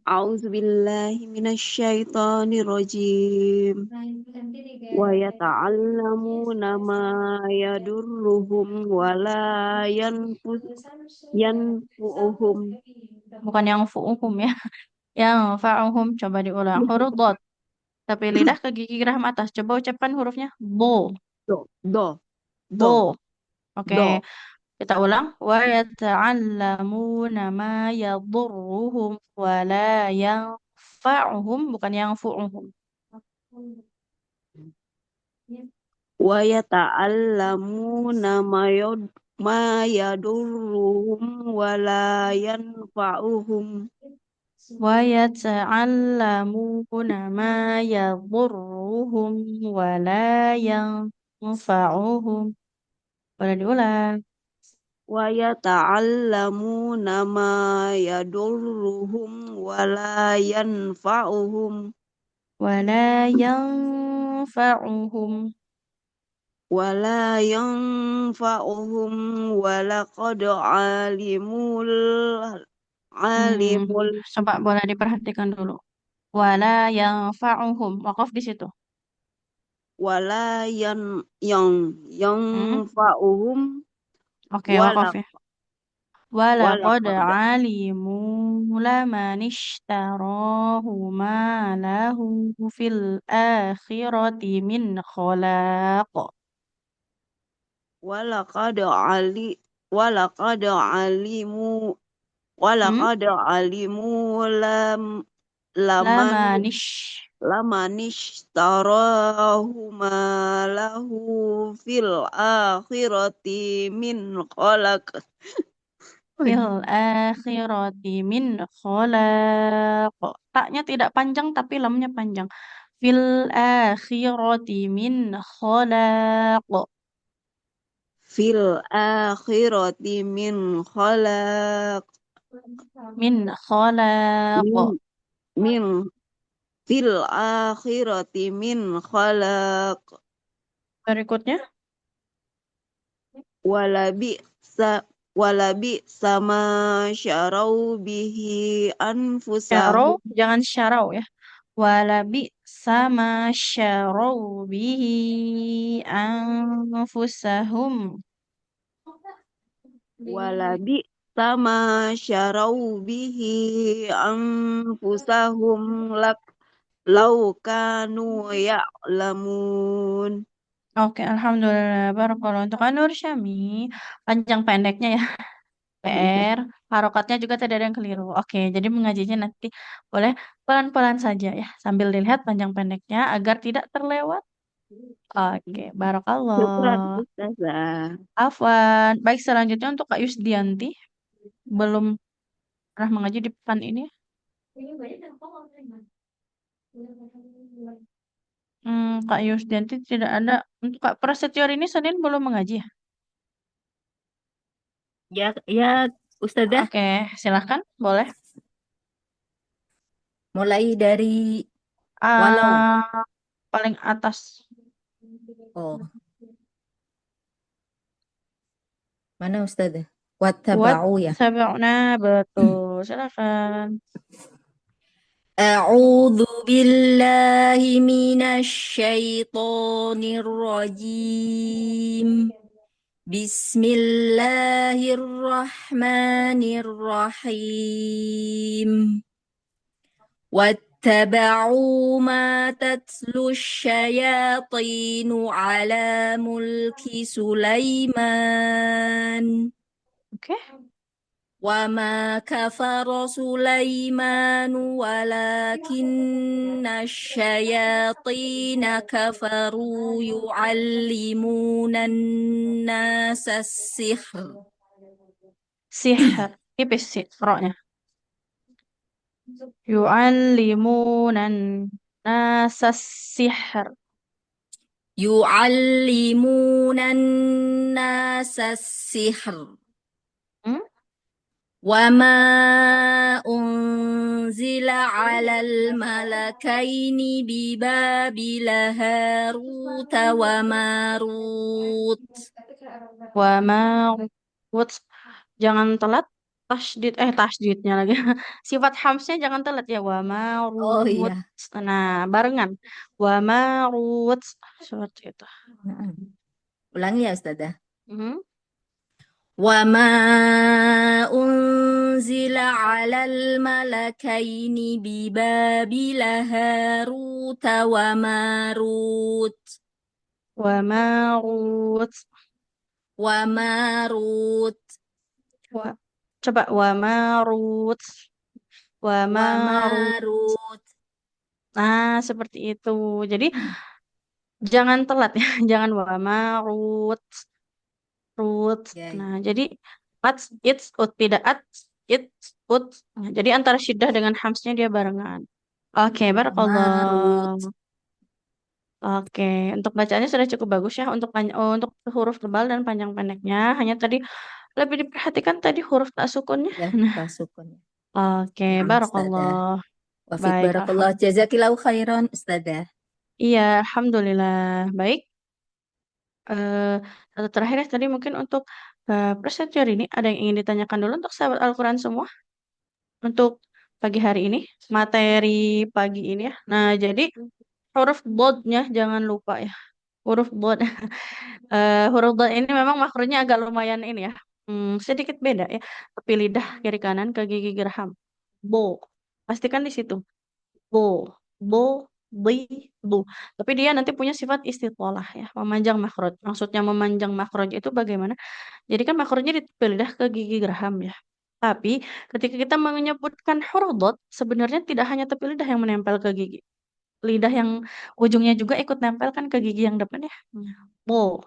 Speaker 9: A'udzubillahi minasyaitonirrajim. Wa yata'allamuna ma yadurruhum wa la yanfu'uhum.
Speaker 1: Bukan yang fu'uhum ya. Yang fa'uhum. Coba diulang. Huruf dot. Tapi lidah ke gigi geraham atas. Coba ucapkan hurufnya. Bo.
Speaker 9: Do.
Speaker 1: Oke. Kita ulang. Wa yata'allamuna ma yadurruhum wa la yanfa'uhum. Bukan yang fu'uhum.
Speaker 9: Wa yata'allamuna ma yadurruhum wa la yanfa'uhum.
Speaker 1: Wa yata'allamuna ma yadurruhum wa la yanfa'uhum. Boleh diulang.
Speaker 9: Wa yata'allamuna ma yadurruhum wa la yanfa'uhum.
Speaker 1: Wa la yanfa'uhum.
Speaker 9: Wa la yanfa'uhum wa laqad alimul
Speaker 1: Coba boleh diperhatikan dulu. Wala yanfa'uhum. Waqaf di situ.
Speaker 9: wala yang
Speaker 1: Hmm?
Speaker 9: fa'uhum
Speaker 1: Oke,
Speaker 9: wala
Speaker 1: waqaf ya. Walaqad
Speaker 9: qad
Speaker 1: alimu laman ishtarahu ma lahu fil akhirati min khalaq.
Speaker 9: wala qad ali wala qad alimu
Speaker 1: Hmm?
Speaker 9: alimu laman
Speaker 1: Lamanish
Speaker 9: lamanishtarahu ma lahu fil akhirati min khalaq.
Speaker 1: fil akhirati min khalaq. Taknya tidak panjang tapi lamnya panjang. Fil akhirati min khalaq.
Speaker 9: Fil akhirati min khalaq.
Speaker 1: Min khalaq.
Speaker 9: Min min fil akhirati min khalaq.
Speaker 1: Berikutnya.
Speaker 9: Wala bi sama syarau bihi
Speaker 1: Syarau,
Speaker 9: anfusahum.
Speaker 1: jangan syarau ya. Walabi sama syarau bihi anfusahum.
Speaker 9: Wala bi sama syarau bihi anfusahum lau kanu ya'lamun.
Speaker 1: Oke, alhamdulillah. Barakallah untuk Anur Syami. Panjang pendeknya ya. PR. Harokatnya juga tidak ada yang keliru. Oke, jadi mengajinya nanti boleh pelan-pelan saja ya. Sambil dilihat panjang pendeknya agar tidak terlewat. Oke,
Speaker 9: Syukran
Speaker 1: barakallah.
Speaker 9: Ustazah.
Speaker 1: Afwan. Baik, selanjutnya untuk Kak Yusdianti. Belum pernah mengaji di pekan ini. Kak Yusdianti tidak ada. Untuk Kak Prasetyo ini Senin belum mengaji ya?
Speaker 10: Ya, Ustazah,
Speaker 1: Oke, silahkan. Boleh.
Speaker 10: mulai dari walau.
Speaker 1: Paling atas.
Speaker 10: Oh, mana Ustazah? Wattaba'u ya.
Speaker 1: Wattaba'na, betul. Silakan.
Speaker 10: A'udzu billahi minasy syaithanir rajim. Bismillahirrahmanirrahim. واتبعوا ما تتلو الشياطين على ملك سليمان
Speaker 1: Oke.
Speaker 10: وما كفر سليمان ولكن الشياطين كفروا يعلمون الناس السحر
Speaker 1: Sihr. Tipis sih, roknya. Yu'allimunan nasas sihr.
Speaker 10: يعلمون الناس السحر وما أنزل على الملكين ببابل هاروت وماروت
Speaker 1: Wa ma'rut. Jangan telat. Tasdidnya lagi. Sifat hamsnya jangan telat ya. Wa
Speaker 10: Oh
Speaker 1: ma'rut.
Speaker 10: iya.
Speaker 1: Nah, barengan. Wa ma'rut. Seperti itu.
Speaker 10: Ulangi ya Ustazah.
Speaker 1: Mhm.
Speaker 10: وما أنزل على الملكين ببابل هاروت وماروت
Speaker 1: Wa ma'rut.
Speaker 10: وماروت
Speaker 1: Coba wa ma'rut. Wa ma'rut.
Speaker 10: وماروت
Speaker 1: Nah, seperti itu. Jadi jangan telat ya. Jangan wa ma'rut. Rut.
Speaker 10: Ya,
Speaker 1: Nah, jadi it's ut tidak it's ut. Nah, jadi antara syiddah dengan hamsnya dia barengan. Oke, barakallah.
Speaker 10: Marut.
Speaker 1: Oke, untuk bacaannya sudah cukup bagus ya untuk huruf tebal dan panjang pendeknya. Hanya tadi lebih diperhatikan tadi huruf tak sukunnya.
Speaker 10: Ya,
Speaker 1: Nah,
Speaker 10: tasukun.
Speaker 1: oke,
Speaker 10: Nah, Ustazah.
Speaker 1: barakallah.
Speaker 10: Wafik
Speaker 1: Baik,
Speaker 10: barakallah. Jazakillahu khairan, Ustazah.
Speaker 1: Iya, alhamdulillah. Baik. Satu terakhir ya tadi mungkin untuk Prasetyo ini ada yang ingin ditanyakan dulu untuk sahabat Al-Quran semua? untuk pagi hari ini, materi pagi ini ya. Nah, jadi huruf dodnya jangan lupa ya. Huruf dod. Huruf dod ini memang makrotnya agak lumayan ini ya. Sedikit beda ya. Tepi lidah kiri kanan ke gigi geraham. Bo. Pastikan di situ. Bo, bo, bi, bu. Tapi dia nanti punya sifat istitolah ya, memanjang makroj. Maksudnya memanjang makroj itu bagaimana? Jadi kan makrojnya di lidah ke gigi geraham ya. Tapi ketika kita menyebutkan huruf dot, sebenarnya tidak hanya tepi lidah yang menempel ke gigi. Lidah yang ujungnya juga ikut nempel kan ke gigi yang depan ya. Bo.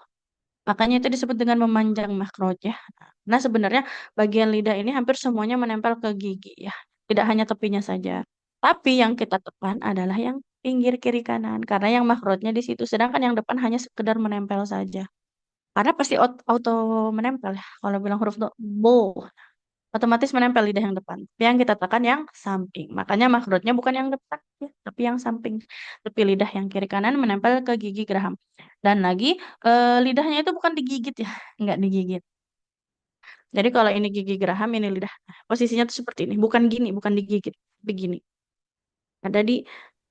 Speaker 1: Makanya itu disebut dengan memanjang makroj ya. Nah, sebenarnya bagian lidah ini hampir semuanya menempel ke gigi ya. Tidak hanya tepinya saja. Tapi yang kita tekan adalah yang pinggir kiri kanan. Karena yang makrojnya di situ. Sedangkan yang depan hanya sekedar menempel saja. Karena pasti auto menempel ya. Kalau bilang huruf do, bo. Otomatis menempel lidah yang depan. Tapi yang kita tekan yang samping. Makanya makrojnya bukan yang depan ya. Tapi yang samping. Tepi lidah yang kiri kanan menempel ke gigi geraham. Dan lagi lidahnya itu bukan digigit ya, nggak digigit. Jadi kalau ini gigi geraham, ini lidah. Nah, posisinya tuh seperti ini, bukan gini, bukan digigit, begini. Ada di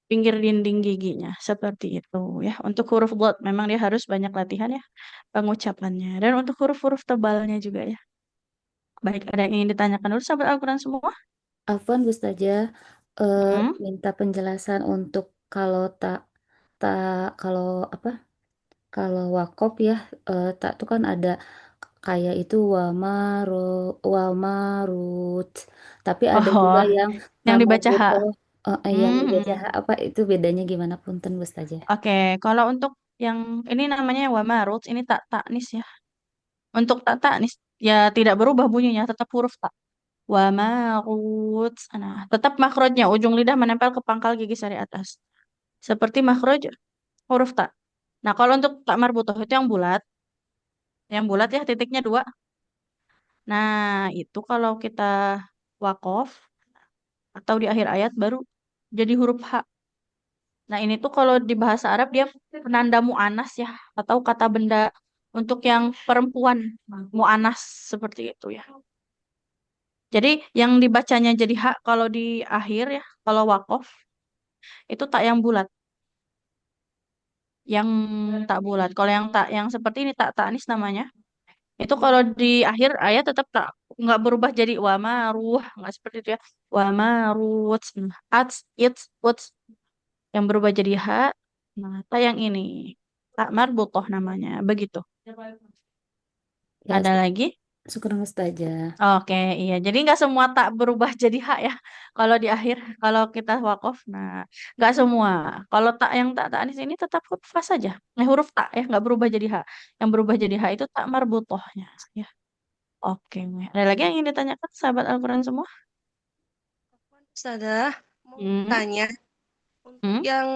Speaker 1: pinggir dinding giginya, seperti itu ya. Untuk huruf dot memang dia harus banyak latihan ya pengucapannya. Dan untuk huruf-huruf tebalnya juga ya. Baik, ada yang ingin ditanyakan dulu sahabat Al-Quran semua?
Speaker 11: Afwan Ustazah, minta penjelasan untuk kalau kalau apa? Kalau wakop ya, tak tuh kan ada kayak itu wamarut. Tapi ada juga
Speaker 1: Oh,
Speaker 11: yang
Speaker 1: yang
Speaker 11: tamar
Speaker 1: dibaca H.
Speaker 11: butoh, yang
Speaker 1: Hmm,
Speaker 11: dibaca
Speaker 1: hmm.
Speaker 11: apa itu bedanya gimana punten Ustazah?
Speaker 1: Oke, kalau untuk yang ini namanya wamarut, ini tak taknis ya. Untuk tak taknis ya tidak berubah bunyinya, tetap huruf tak. Wamarut. Nah, tetap makrojnya ujung lidah menempel ke pangkal gigi sari atas. Seperti makroj huruf tak. Nah, kalau untuk tak marbutoh itu yang bulat ya titiknya dua. Nah, itu kalau kita wakof atau di akhir ayat baru jadi huruf H. Nah, ini tuh kalau di bahasa Arab dia penanda mu'anas ya, atau kata benda untuk yang perempuan, mu'anas seperti itu ya. Jadi yang dibacanya jadi hak kalau di akhir ya, kalau wakof itu tak yang bulat, yang tak bulat. Kalau yang tak yang seperti ini tak tanis namanya. Itu kalau di akhir ayat tetap tak nggak berubah jadi wamaruh, nggak seperti itu ya. Wamarut, ats, its, uts yang berubah jadi ha. Nah, tak yang ini tak marbutoh namanya, begitu.
Speaker 11: Ya,
Speaker 1: Ada lagi?
Speaker 11: syukur Ustazah.
Speaker 1: Oke, iya. Jadi nggak semua tak berubah jadi hak ya. Kalau di akhir, kalau kita wakaf, nah nggak semua. Kalau tak yang tak tanis ini tetap huruf fa saja. Huruf tak ya nggak berubah jadi hak. Yang berubah jadi hak itu tak marbutohnya. Ya. Oke. Ada lagi yang ingin ditanyakan sahabat Al-Quran semua?
Speaker 12: Ustazah, mau
Speaker 1: Hmm.
Speaker 12: tanya untuk
Speaker 1: Hmm.
Speaker 12: yang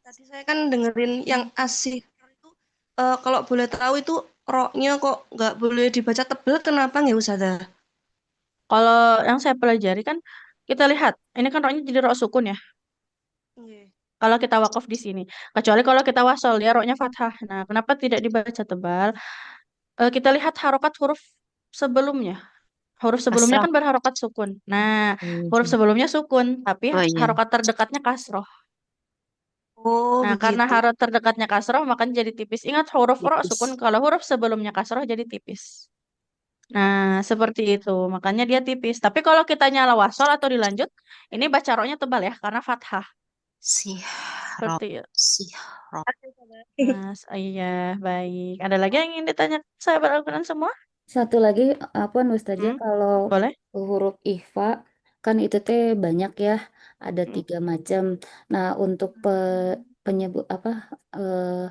Speaker 12: tadi saya kan dengerin yang asih itu, kalau boleh tahu itu roknya kok nggak boleh dibaca tebel, kenapa nggak Ustazah?
Speaker 1: Kalau yang saya pelajari kan kita lihat, ini kan roknya jadi rok sukun ya.
Speaker 12: Nggih.
Speaker 1: Kalau kita wakaf di sini, kecuali kalau kita wasol dia roknya fathah. Nah, kenapa tidak dibaca tebal? Kita lihat harokat huruf sebelumnya. Huruf sebelumnya
Speaker 7: Kasroh.
Speaker 1: kan berharokat sukun. Nah, huruf sebelumnya sukun, tapi
Speaker 7: Oh iya.
Speaker 1: harokat terdekatnya kasroh.
Speaker 12: Oh,
Speaker 1: Nah, karena
Speaker 12: begitu.
Speaker 1: harokat terdekatnya kasroh, makanya jadi tipis. Ingat huruf ro
Speaker 7: Tipis.
Speaker 1: sukun, kalau huruf sebelumnya kasroh jadi tipis. Nah, seperti itu. Makanya dia tipis. Tapi kalau kita nyala wasol atau dilanjut, ini baca ro-nya tebal ya, karena fathah.
Speaker 7: Sihro.
Speaker 1: Seperti itu.
Speaker 7: Sihro.
Speaker 1: Nah, iya, baik. Ada lagi yang ingin ditanya sahabat Al-Quran semua?
Speaker 11: Satu lagi apa Ustazah, kalau
Speaker 1: Boleh?
Speaker 11: huruf ikhfa kan itu teh banyak ya, ada 3 macam. Nah, untuk penyebut apa eh,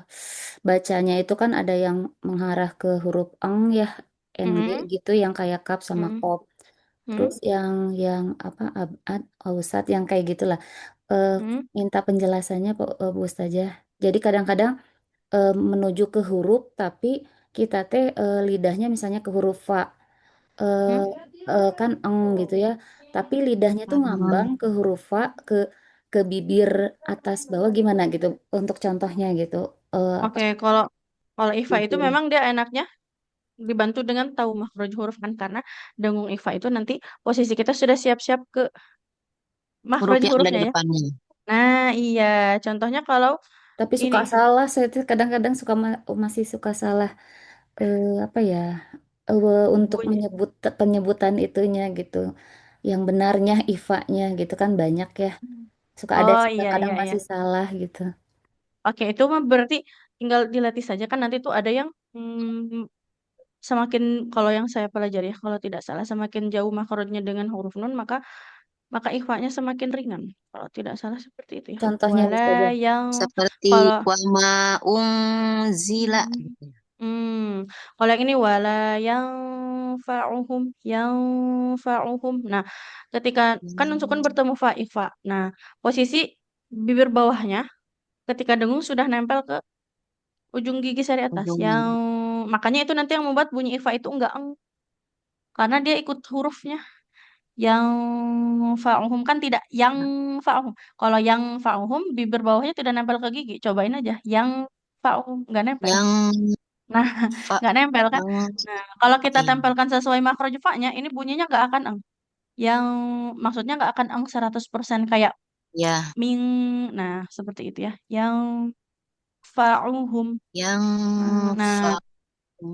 Speaker 11: bacanya itu kan ada yang mengarah ke huruf eng ya, ng gitu yang kayak kap sama kop. Terus yang apa abad, ausat yang kayak gitulah. Minta penjelasannya Bu Ustazah. Jadi kadang-kadang menuju ke huruf tapi kita teh lidahnya misalnya ke huruf fa kan eng gitu ya, tapi lidahnya tuh ngambang ke huruf fa ke bibir atas bawah gimana gitu untuk contohnya gitu.
Speaker 1: Oke, kalau kalau Iva itu
Speaker 11: Gitu.
Speaker 1: memang dia enaknya dibantu dengan tahu makhraj huruf kan, karena dengung ikhfa itu nanti posisi kita sudah siap-siap ke
Speaker 13: Huruf
Speaker 1: makhraj
Speaker 13: yang ada di
Speaker 1: hurufnya ya.
Speaker 13: depannya.
Speaker 1: Nah, iya, contohnya kalau
Speaker 11: Tapi suka
Speaker 1: ini
Speaker 11: salah, saya tuh kadang-kadang suka masih suka salah apa ya untuk
Speaker 1: bunyi.
Speaker 11: penyebutan itunya gitu. Yang benarnya ifanya gitu kan banyak ya. Suka ada
Speaker 1: Oh,
Speaker 11: sih
Speaker 1: iya,
Speaker 11: kadang
Speaker 1: iya, iya.
Speaker 11: masih salah gitu.
Speaker 1: Oke, itu mah berarti tinggal dilatih saja kan, nanti tuh ada yang semakin, kalau yang saya pelajari ya, kalau tidak salah semakin jauh makhrajnya dengan huruf nun, maka ikhfanya semakin ringan. Kalau tidak salah seperti itu ya.
Speaker 11: Contohnya
Speaker 1: Wala
Speaker 11: Ustazah.
Speaker 1: yang
Speaker 13: Seperti
Speaker 1: kalau
Speaker 13: wama unzila.
Speaker 1: kalau yang ini wala yang fa'uhum. Nah, ketika kan nun sukun bertemu fa ikhfa. Nah, posisi bibir bawahnya ketika dengung sudah nempel ke ujung gigi sari atas.
Speaker 13: Ujungnya.
Speaker 1: Makanya itu nanti yang membuat bunyi ikhfa itu enggak eng, karena dia ikut hurufnya. Yang fa'uhum kan tidak yang fa'uhum. Kalau yang fa'uhum bibir bawahnya tidak nempel ke gigi. Cobain aja. Yang fa'uhum nggak nempel.
Speaker 13: Yang
Speaker 1: Nah,
Speaker 13: fa
Speaker 1: nggak nempel kan?
Speaker 13: yang
Speaker 1: Nah, kalau kita
Speaker 13: iya.
Speaker 1: tempelkan sesuai makhraj fa-nya, ini bunyinya nggak akan eng. Yang maksudnya nggak akan eng 100% kayak
Speaker 13: Ya,
Speaker 1: ming. Nah, seperti itu ya. Yang fa'uhum.
Speaker 13: yang
Speaker 1: Nah,
Speaker 13: fa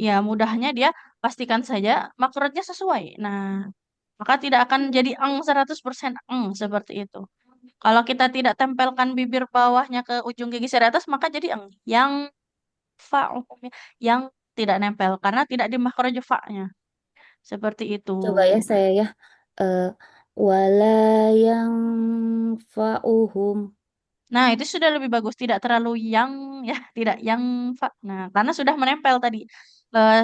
Speaker 1: ya mudahnya dia pastikan saja makrotnya sesuai. Nah, maka tidak akan jadi eng 100% eng seperti itu. Kalau kita tidak tempelkan bibir bawahnya ke ujung gigi seri atas, maka jadi eng. Yang fa umumnya yang tidak nempel karena tidak di makhraj fa-nya. Seperti itu.
Speaker 11: Coba ya saya ya. eh wala yang fa'uhum.
Speaker 1: Nah, itu sudah lebih bagus, tidak terlalu yang ya, tidak yang fa. Nah, karena sudah menempel tadi.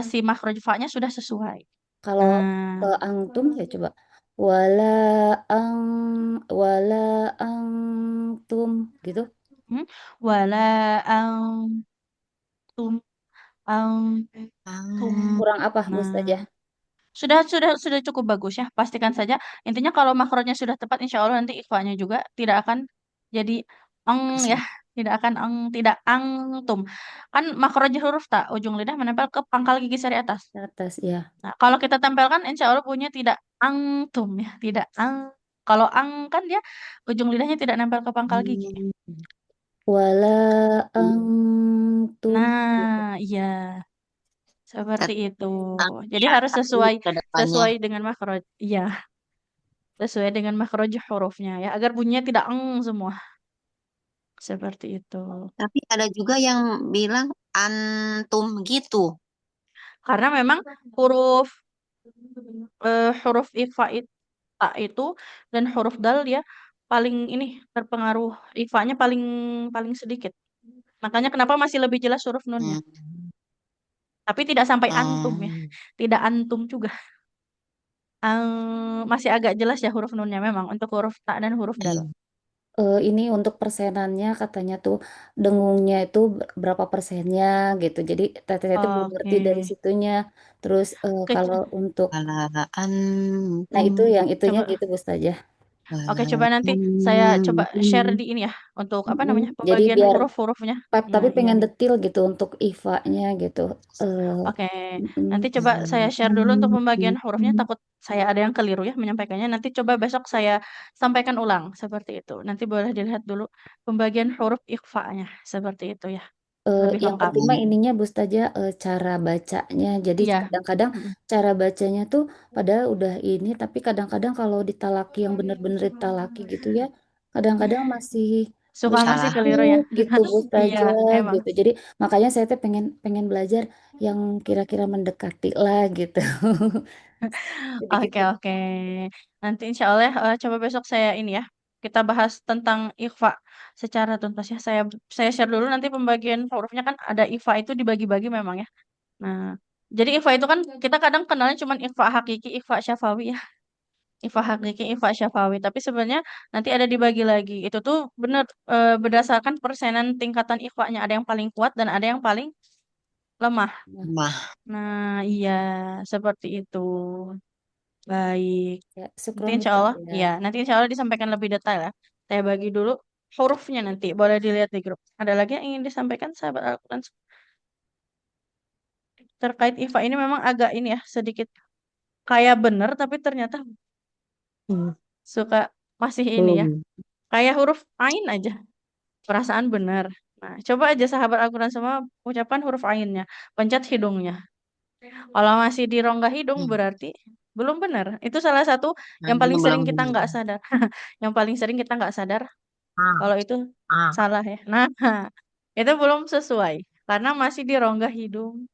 Speaker 1: Si makhraj fa-nya sudah sesuai.
Speaker 11: Kalau
Speaker 1: Nah,
Speaker 11: antum ya coba. Wala ang wala antum gitu.
Speaker 1: hmm, wala antum antum.
Speaker 11: Kurang apa Bu
Speaker 1: Nah,
Speaker 11: Ustazah?
Speaker 1: sudah cukup bagus ya. Pastikan saja. Intinya kalau makrotnya sudah tepat, insya Allah nanti ikhfanya juga tidak akan jadi eng ya, tidak akan eng, tidak angtum. Kan makrotnya huruf tak, ujung lidah menempel ke pangkal gigi sari atas.
Speaker 11: Di atas ya.
Speaker 1: Nah, kalau kita tempelkan, insya Allah bunyinya tidak angtum ya, tidak ang. Kalau ang kan dia ujung lidahnya tidak nempel ke pangkal gigi.
Speaker 11: Wala antum.
Speaker 1: Nah, iya. Seperti itu. Jadi
Speaker 13: ya
Speaker 1: harus sesuai
Speaker 13: ke depannya.
Speaker 1: dengan makhraj. Iya, sesuai dengan makhraj hurufnya ya, agar bunyinya tidak eng semua. Seperti itu.
Speaker 13: Tapi ada juga yang bilang antum gitu.
Speaker 1: Karena memang huruf huruf ikhfa itu dan huruf dal dia paling ini terpengaruh ikhfanya paling paling sedikit. Makanya kenapa masih lebih jelas huruf nunnya. Tapi tidak sampai antum ya. Tidak antum juga. Masih agak jelas ya huruf nunnya memang untuk huruf ta dan huruf dal.
Speaker 13: Iya.
Speaker 11: Ini untuk persenannya katanya tuh dengungnya itu berapa persennya gitu. Jadi teteh itu belum ngerti dari
Speaker 1: Oke.
Speaker 11: situnya. Terus kalau untuk
Speaker 13: Wala
Speaker 11: nah itu
Speaker 13: antum.
Speaker 11: yang itunya
Speaker 1: Coba.
Speaker 11: gitu Bu Ustazah.
Speaker 1: Oke,
Speaker 13: Wala
Speaker 1: coba nanti saya coba share
Speaker 13: antum.
Speaker 1: di ini ya untuk apa namanya
Speaker 11: Jadi
Speaker 1: pembagian
Speaker 11: biar
Speaker 1: huruf-hurufnya.
Speaker 11: tapi
Speaker 1: Nah, iya
Speaker 11: pengen
Speaker 1: iya.
Speaker 11: detil gitu untuk IFA-nya gitu.
Speaker 1: Oke,
Speaker 11: Mm-mm.
Speaker 1: nanti coba saya share dulu untuk pembagian hurufnya. Takut saya ada yang keliru ya menyampaikannya. Nanti coba besok saya sampaikan ulang seperti itu. Nanti boleh dilihat dulu pembagian huruf ikhfa-nya seperti itu ya. Lebih
Speaker 11: Yang
Speaker 1: lengkap.
Speaker 11: penting mah ininya Bu Ustazah cara bacanya. Jadi
Speaker 1: Iya.
Speaker 11: kadang-kadang
Speaker 1: Mm-mm.
Speaker 11: cara bacanya tuh padahal udah ini, tapi kadang-kadang kalau ditalaki yang bener-bener ditalaki gitu ya, kadang-kadang masih
Speaker 1: Suka
Speaker 11: belum
Speaker 1: masih
Speaker 13: Salah.
Speaker 1: keliru ya.
Speaker 11: masuk gitu Bu
Speaker 1: Iya,
Speaker 11: Ustazah
Speaker 1: emang.
Speaker 11: gitu. Jadi makanya saya tuh pengen pengen belajar yang kira-kira mendekati lah gitu.
Speaker 1: Oke,
Speaker 11: Sedikit.
Speaker 1: oke. Nanti insya Allah coba besok saya ini ya. Kita bahas tentang ikhfa secara tuntas ya. Saya share dulu nanti pembagian hurufnya kan ada ikhfa itu dibagi-bagi memang ya. Nah, jadi ikhfa itu kan kita kadang kenalnya cuma ikhfa hakiki, ikhfa syafawi ya. Ikhfa hakiki, ikhfa syafawi. Tapi sebenarnya nanti ada dibagi lagi. Itu tuh benar berdasarkan persenan tingkatan ikhfanya. Ada yang paling kuat dan ada yang paling lemah.
Speaker 13: Mah.
Speaker 1: Nah, iya seperti itu. Baik.
Speaker 11: Ya,
Speaker 1: Nanti
Speaker 11: syukron
Speaker 1: insya Allah,
Speaker 11: Ustazah.
Speaker 1: ya, nanti insya Allah disampaikan lebih detail ya. Saya bagi dulu hurufnya nanti, boleh dilihat di grup. Ada lagi yang ingin disampaikan, sahabat Al-Quran? terkait ikhfa ini memang agak ini ya, sedikit kayak bener tapi ternyata suka masih ini ya.
Speaker 13: Belum.
Speaker 1: Kayak huruf ain aja. Perasaan bener. Nah, coba aja sahabat Al-Quran semua ucapkan huruf ainnya. Pencet hidungnya. Kalau masih di rongga hidung berarti belum benar. Itu salah satu yang paling
Speaker 13: Belum
Speaker 1: sering kita
Speaker 13: benar.
Speaker 1: nggak sadar. Yang paling sering kita nggak sadar
Speaker 13: Ah,
Speaker 1: kalau itu
Speaker 13: ah.
Speaker 1: salah ya. Nah, itu belum sesuai. Karena masih di rongga hidung.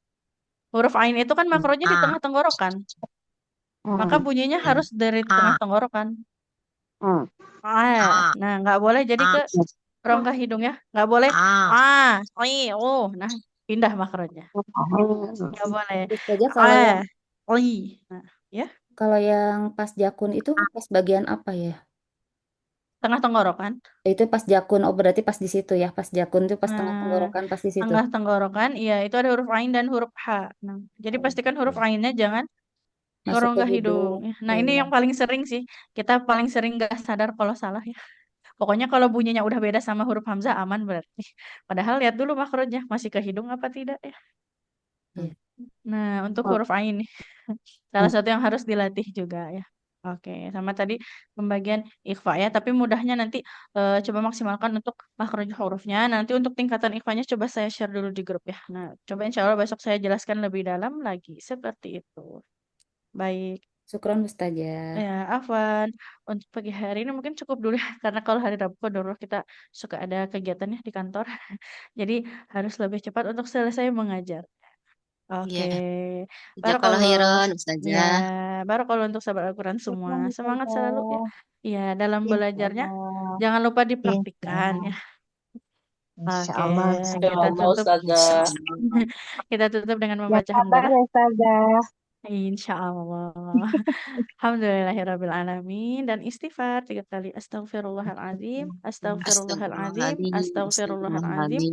Speaker 1: Huruf ain itu kan makronya di tengah tenggorokan. Maka bunyinya harus dari tengah tenggorokan. Nah, nggak boleh jadi ke rongga hidung ya. Nggak boleh. Nah, pindah makronya. Nggak boleh.
Speaker 11: Ustazah kalau
Speaker 1: Nah, ya.
Speaker 11: Kalau yang pas jakun itu pas bagian apa ya?
Speaker 1: Tengah tenggorokan.
Speaker 11: Itu pas jakun, oh berarti pas di situ ya, pas jakun itu pas tengah
Speaker 1: Nah,
Speaker 11: tenggorokan pas di situ.
Speaker 1: tengah tenggorokan, iya itu ada huruf ain dan huruf H. Nah, jadi pastikan huruf ainnya jangan ke
Speaker 11: Masuk ke
Speaker 1: rongga
Speaker 11: hidung.
Speaker 1: hidung. Nah, ini
Speaker 11: Iya.
Speaker 1: yang paling sering sih. Kita paling sering nggak sadar kalau salah ya. Pokoknya kalau bunyinya udah beda sama huruf hamzah aman berarti. Padahal lihat dulu makronya masih ke hidung apa tidak ya.
Speaker 11: Iya.
Speaker 1: Nah, untuk huruf ain nih. Salah satu yang harus dilatih juga ya. Oke, sama tadi pembagian ikhfa ya, tapi mudahnya nanti coba maksimalkan untuk makhraj hurufnya. Nanti untuk tingkatan ikhfanya coba saya share dulu di grup ya. Nah, coba insya Allah besok saya jelaskan lebih dalam lagi seperti itu. Baik.
Speaker 11: Syukron Ustazah.
Speaker 1: Ya, Afwan. Untuk pagi hari ini mungkin cukup dulu ya, karena kalau hari Rabu dulu kita suka ada kegiatan ya di kantor. Jadi harus lebih cepat untuk selesai mengajar. Oke,
Speaker 13: Iya.
Speaker 1: barakallah.
Speaker 13: Jazakallah khairan,
Speaker 1: Ya,
Speaker 13: Ustazah.
Speaker 1: barakallah untuk sahabat Al-Quran semua.
Speaker 8: Syukran
Speaker 1: Semangat selalu ya.
Speaker 8: Ustazah.
Speaker 1: Iya, dalam
Speaker 8: Insya
Speaker 1: belajarnya
Speaker 8: Allah.
Speaker 1: jangan lupa
Speaker 8: Insya
Speaker 1: dipraktikkan ya.
Speaker 8: Insya
Speaker 1: Oke,
Speaker 8: Allah
Speaker 1: kita
Speaker 8: Ustazah.
Speaker 1: tutup.
Speaker 13: Ustazah.
Speaker 1: Kita tutup dengan
Speaker 8: Yang
Speaker 1: membaca
Speaker 8: sabar
Speaker 1: hamdalah.
Speaker 8: ya Ustazah.
Speaker 1: Insya Allah. Alhamdulillahirabbil alamin dan istighfar 3 kali. Astaghfirullahaladzim, astaghfirullahaladzim, astaghfirullahaladzim.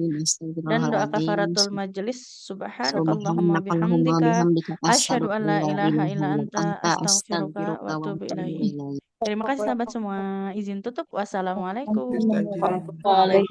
Speaker 1: Dan doa kafaratul majelis. Subhanakallahumma bihamdika asyhadu an la ilaha illa anta astaghfiruka wa atubu ilaik. Terima kasih sahabat semua. Izin tutup. Wassalamualaikum.
Speaker 2: Ustazah.
Speaker 12: Waalaikumsalam.